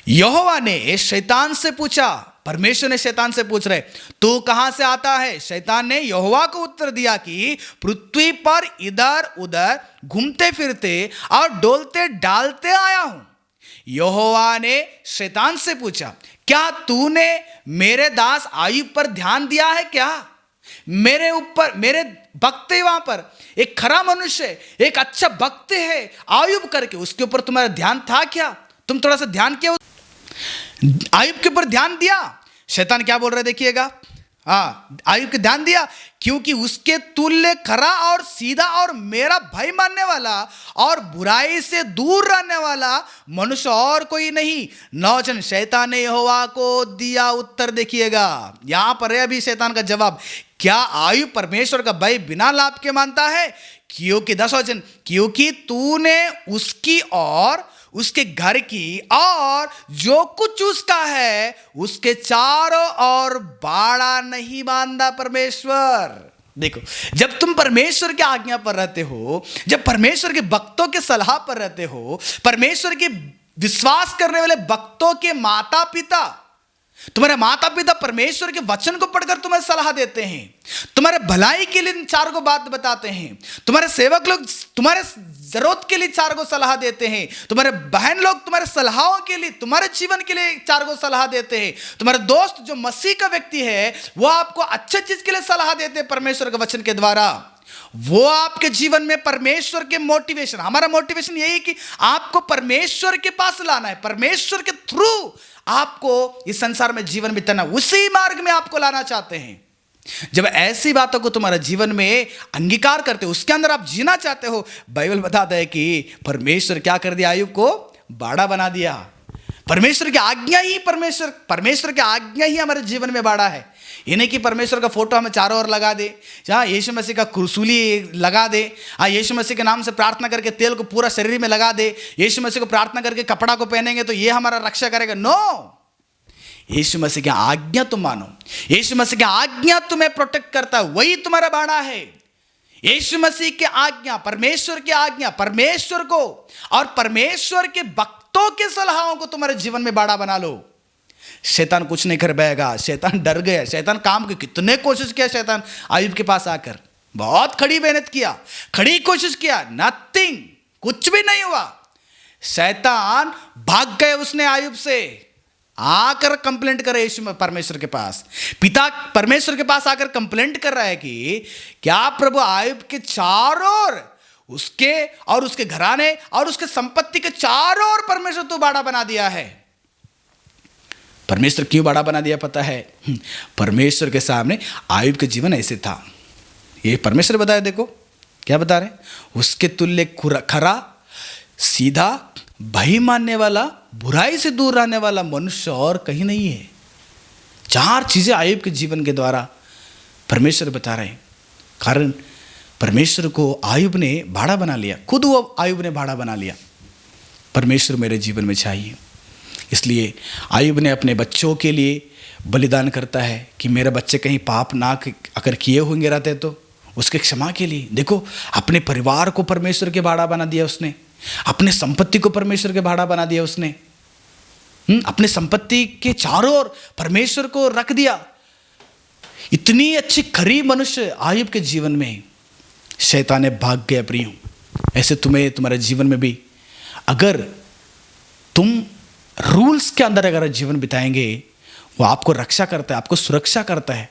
यहोवा ने शैतान से पूछा, परमेश्वर ने शैतान से पूछ रहे, तू कहां से आता है? शैतान ने यहोवा को उत्तर दिया कि पृथ्वी पर इधर उधर घूमते फिरते और डोलते डालते आया हूं। यहोवा ने शैतान से पूछा, क्या तूने मेरे दास अय्यूब पर ध्यान दिया है क्या? मेरे ऊपर, मेरे भक्त है वहां पर, एक खरा मनुष्य, एक अच्छा भक्त है अय्यूब करके, उसके ऊपर तुम्हारा ध्यान था क्या? तुम थोड़ा सा ध्यान किया अय्यूब के ऊपर? ध्यान दिया? शैतान क्या बोल रहे देखिएगा, अय्यूब के ध्यान दिया क्योंकि उसके तुल्य खरा और सीधा और मेरा भय मानने वाला और बुराई से दूर रहने वाला मनुष्य और कोई नहीं। 9 वचन, शैतान ने यहोवा को दिया उत्तर, देखिएगा यहां पर है अभी शैतान का जवाब, क्या अय्यूब परमेश्वर का भय बिना लाभ के मानता है? क्योंकि 10 वचन, क्योंकि तूने उसकी और उसके घर की और जो कुछ उसका है उसके चारों ओर बाड़ा नहीं बांधा। परमेश्वर, देखो, जब तुम परमेश्वर की आज्ञा पर रहते हो, जब परमेश्वर के भक्तों के सलाह पर रहते हो, परमेश्वर के विश्वास करने वाले भक्तों के माता पिता, तुम्हारे माता पिता परमेश्वर के वचन को पढ़कर तुम्हें सलाह देते हैं, तुम्हारे भलाई के लिए 4 को बात बताते हैं, तुम्हारे सेवक लोग तुम्हारे जरूरत के लिए 4 को सलाह देते हैं, तुम्हारे बहन लोग तुम्हारे सलाहों के लिए, तुम्हारे जीवन के लिए 4 को सलाह देते हैं, तुम्हारे दोस्त जो मसीह का व्यक्ति है वो आपको अच्छे चीज के लिए सलाह देते हैं परमेश्वर के वचन के द्वारा। वो आपके जीवन में परमेश्वर के मोटिवेशन, हमारा मोटिवेशन यही कि आपको परमेश्वर के पास लाना है, परमेश्वर के थ्रू आपको इस संसार में जीवन बिताना, उसी मार्ग में आपको लाना चाहते हैं। जब ऐसी बातों को तुम्हारा जीवन में अंगीकार करते हो, उसके अंदर आप जीना चाहते हो, बाइबल बताता है कि परमेश्वर क्या कर दिया? अय्यूब को बाड़ा बना दिया। परमेश्वर की आज्ञा ही परमेश्वर की आज्ञा ही हमारे जीवन में बाड़ा है। इन्हें कि परमेश्वर का फोटो हमें चारों ओर लगा दे, जहाँ यीशु मसीह का कुरसूली लगा दे, यीशु मसीह के नाम से प्रार्थना करके तेल को पूरा शरीर में लगा दे, यीशु मसीह को प्रार्थना करके कपड़ा को पहनेंगे तो ये हमारा रक्षा करेगा। नो, यीशु मसीह की आज्ञा तुम मानो, यीशु मसीह की आज्ञा तुम्हें प्रोटेक्ट करता है, वही तुम्हारा बाड़ा है। यीशु मसीह की आज्ञा, परमेश्वर की आज्ञा, परमेश्वर को और परमेश्वर के भक्तों के सलाहों को तुम्हारे जीवन में बाड़ा बना लो। शैतान कुछ नहीं कर पाएगा। शैतान डर गया, शैतान काम की कितने कोशिश किया, शैतान अय्यूब के पास आकर बहुत खड़ी मेहनत किया, खड़ी कोशिश किया, नथिंग, कुछ भी नहीं हुआ। शैतान भाग गए उसने अय्यूब से, आकर कंप्लेंट करे यीशु परमेश्वर के पास, पिता परमेश्वर के पास आकर कंप्लेंट कर रहा है कि क्या प्रभु अय्यूब के चारों ओर, उसके और उसके घराने और उसके संपत्ति के चारों ओर परमेश्वर तो बाड़ा बना दिया है। परमेश्वर क्यों बड़ा बना दिया पता है? परमेश्वर के सामने आयुब का जीवन ऐसे था। ये परमेश्वर बताया, देखो क्या बता रहे हैं, उसके तुल्य खरा, सीधा, भय मानने वाला, बुराई से दूर रहने वाला मनुष्य और कहीं नहीं है। 4 चीजें आयुब के जीवन के द्वारा परमेश्वर बता रहे हैं। कारण परमेश्वर को आयुब ने भाड़ा बना लिया, खुद वो आयुब ने भाड़ा बना लिया। परमेश्वर मेरे जीवन में चाहिए, इसलिए आयुब ने अपने बच्चों के लिए बलिदान करता है कि मेरे बच्चे कहीं पाप ना अगर किए होंगे रहते तो उसके क्षमा के लिए। देखो, अपने परिवार को परमेश्वर के भाड़ा बना दिया उसने, अपने संपत्ति को परमेश्वर के भाड़ा बना दिया उसने, अपने संपत्ति के चारों ओर परमेश्वर को रख दिया। इतनी अच्छी खरी मनुष्य आयुब के जीवन में शैतान ने भाग गया। प्रियो, ऐसे तुम्हें तुम्हारे जीवन में भी अगर तुम रूल्स के अंदर अगर जीवन बिताएंगे, वो आपको रक्षा करता है, आपको सुरक्षा करता है।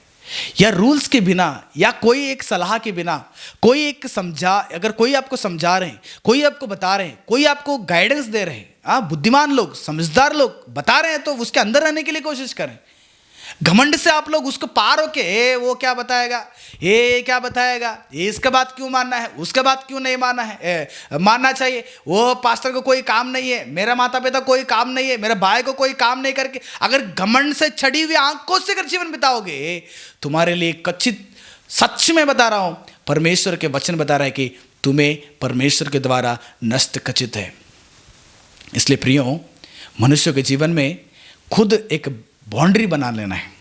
या रूल्स के बिना या कोई एक सलाह के बिना, कोई एक अगर कोई आपको समझा रहे हैं, कोई आपको बता रहे हैं, कोई आपको गाइडेंस दे रहे हैं, बुद्धिमान लोग, समझदार लोग बता रहे हैं, तो उसके अंदर रहने के लिए कोशिश करें। घमंड से आप लोग उसको पार होके वो क्या बताएगा, ये क्या बताएगा, ये इसका बात क्यों मानना है, उसका बात क्यों नहीं मानना है, मानना चाहिए, वो पास्टर को कोई काम नहीं है, मेरा माता पिता कोई काम नहीं है, मेरे भाई को कोई काम नहीं करके अगर घमंड से छड़ी हुई आंखों से अगर जीवन बिताओगे, तुम्हारे लिए कच्चित, सच में बता रहा हूं, परमेश्वर के वचन बता रहा है कि तुम्हें परमेश्वर के द्वारा नष्ट कचित है। इसलिए प्रियो, मनुष्य के जीवन में खुद एक बाउंड्री बना लेना है।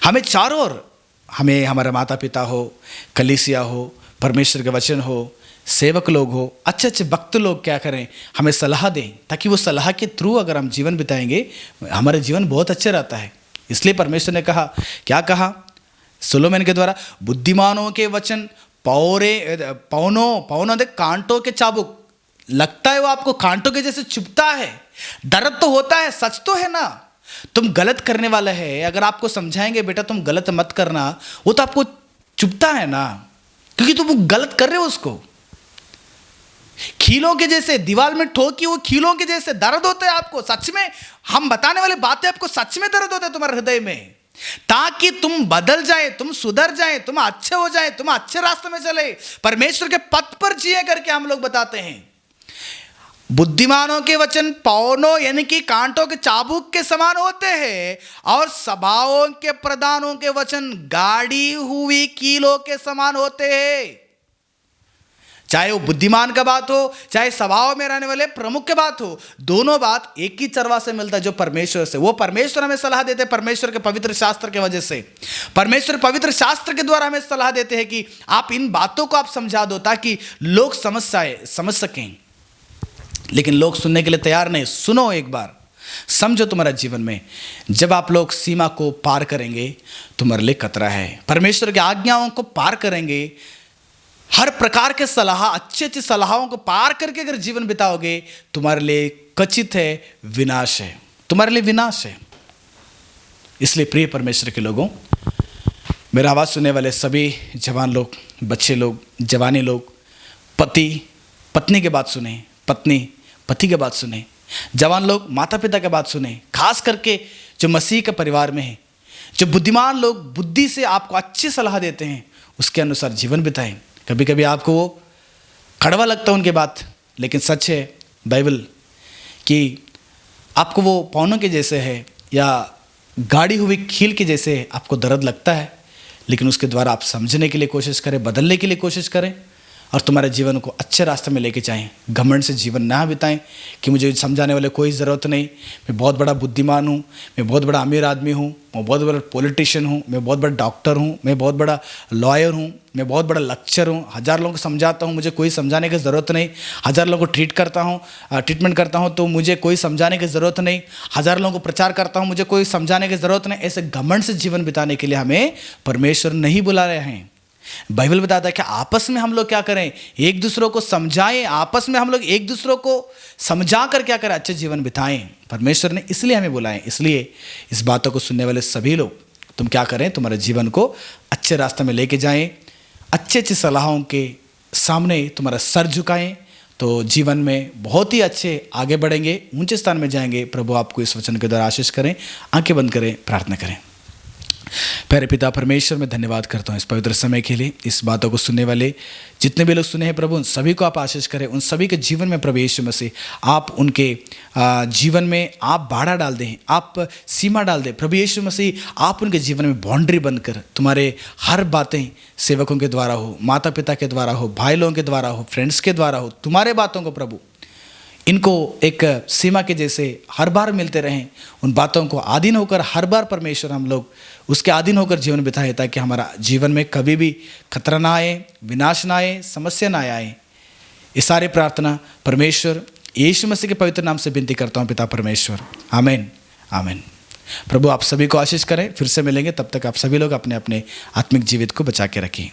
हमें चारों ओर, हमें हमारे माता पिता हो, कलीसिया हो, परमेश्वर के वचन हो, सेवक लोग हो, अच्छे अच्छे भक्त लोग क्या करें, हमें सलाह दें, ताकि वो सलाह के थ्रू अगर हम जीवन बिताएंगे, हमारा जीवन बहुत अच्छा रहता है। इसलिए परमेश्वर ने कहा, क्या कहा सुलोमन के द्वारा, बुद्धिमानों के वचन पौनों दे कांटों के चाबुक। लगता है वो आपको कांटों के जैसे चुभता है, दर्द तो होता है, सच तो है ना, तुम गलत करने वाला है, अगर आपको समझाएंगे बेटा तुम गलत मत करना, वो तो आपको चुभता है ना, क्योंकि तुम गलत कर रहे हो उसको। खीलों के जैसे दीवार में ठोकी, वो खीलों के जैसे दर्द होता है आपको। सच में हम बताने वाली बातें आपको सच में दर्द होता है तुम्हारे हृदय में, ताकि तुम बदल जाए, तुम सुधर जाए, तुम अच्छे हो जाए, तुम अच्छे रास्ते में चले, परमेश्वर के पथ पर जिए करके हम लोग बताते हैं। बुद्धिमानों के वचन पौनों यानी कि कांटों के चाबुक के समान होते हैं, और सभाओं के प्रधानों के वचन गाड़ी हुई कीलों के समान होते हैं। चाहे वो बुद्धिमान का बात हो, चाहे सभाओं में रहने वाले प्रमुख की बात हो, दोनों बात एक ही चरवा से मिलता है, जो परमेश्वर से। वो परमेश्वर हमें सलाह देते हैं, परमेश्वर के पवित्र शास्त्र के वजह से। परमेश्वर पवित्र शास्त्र के द्वारा हमें सलाह देते हैं कि आप इन बातों को आप समझा दो, ताकि लोग समझ सकें। लेकिन लोग सुनने के लिए तैयार नहीं। सुनो एक बार, समझो तुम्हारा जीवन में जब आप लोग सीमा को पार करेंगे, तुम्हारे लिए खतरा है। परमेश्वर की आज्ञाओं को पार करेंगे, हर प्रकार के सलाह, अच्छी अच्छी सलाहों को पार करके अगर जीवन बिताओगे, तुम्हारे लिए कचित है, विनाश है, तुम्हारे लिए विनाश है। इसलिए प्रिय परमेश्वर के लोगों, मेरा आवाज़ सुनने वाले सभी जवान लोग, बच्चे लोग, जवानी लोग, पति पत्नी के बात सुने, पत्नी पति के बात सुने, जवान लोग माता पिता के बात सुने, खास करके जो मसीह के परिवार में है, जो बुद्धिमान लोग बुद्धि से आपको अच्छी सलाह देते हैं, उसके अनुसार जीवन बिताएं। कभी कभी आपको वो कड़वा लगता है उनके बात, लेकिन सच है बाइबल कि आपको वो पौनों के जैसे है या गाड़ी हुई खील के जैसे आपको दर्द लगता है, लेकिन उसके द्वारा आप समझने के लिए कोशिश करें, बदलने के लिए कोशिश करें, और तुम्हारे जीवन को अच्छे रास्ते में लेके जाएं। घमंड से जीवन ना बिताएं कि मुझे समझाने वाले कोई ज़रूरत नहीं, मैं बहुत बड़ा बुद्धिमान हूँ, मैं बहुत बड़ा अमीर आदमी हूँ, मैं बहुत बड़ा पॉलिटिशियन हूँ, मैं बहुत बड़ा डॉक्टर हूँ, मैं बहुत बड़ा लॉयर हूँ, मैं बहुत बड़ा लेक्चर हूँ, 1000 लोगों को समझाता हूँ, मुझे कोई समझाने की ज़रूरत नहीं, 1000 लोगों को ट्रीटमेंट करता हूँ तो मुझे कोई समझाने की ज़रूरत नहीं, 1000 लोगों को प्रचार करता हूँ, मुझे कोई समझाने की ज़रूरत नहीं। ऐसे घमंड से जीवन बिताने के लिए हमें परमेश्वर नहीं बुला रहे हैं। बाइबल बताता है कि आपस में हम लोग क्या करें, एक दूसरों को समझाएं, आपस में हम लोग एक दूसरों को समझा कर क्या करें, अच्छे जीवन बिताएं। परमेश्वर ने इसलिए हमें बुलाएं। इसलिए इस बातों को सुनने वाले सभी लोग, तुम क्या करें, तुम्हारे जीवन को अच्छे रास्ते में लेके जाएं, अच्छी अच्छी सलाहों के सामने तुम्हारा सर झुकाएं, तो जीवन में बहुत ही अच्छे आगे बढ़ेंगे, ऊंचे स्थान में जाएंगे। प्रभु आपको इस वचन के द्वारा आशीष करें। आंखें बंद करें, प्रार्थना करें। प्यारे पिता परमेश्वर, मैं धन्यवाद करता हूँ इस पवित्र समय के लिए। इस बातों को सुनने वाले जितने भी लोग सुने हैं प्रभु, उन सभी को आप आशीष करें। उन सभी के जीवन में प्रभु यीशु मसीह आप उनके जीवन में आप बाड़ा डाल दें, आप सीमा डाल दें। प्रभु यीशु मसीह आप उनके जीवन में बाउंड्री बनकर तुम्हारे हर बातें सेवकों के द्वारा हो, माता पिता के द्वारा हो, भाई लोगों के द्वारा हो, फ्रेंड्स के द्वारा हो, तुम्हारे बातों को प्रभु इनको एक सीमा के जैसे हर बार मिलते रहें। उन बातों को अधीन होकर हर बार परमेश्वर हम लोग उसके अधीन होकर जीवन बिताएं, ताकि हमारा जीवन में कभी भी खतरा ना आए, विनाश ना आए, समस्या ना आए। ये सारे प्रार्थना परमेश्वर यीशु मसीह के पवित्र नाम से विनती करता हूँ पिता परमेश्वर, आमीन आमीन। प्रभु आप सभी को आशीष करें। फिर से मिलेंगे, तब तक आप सभी लोग अपने अपने आत्मिक जीवित को बचा के रखें।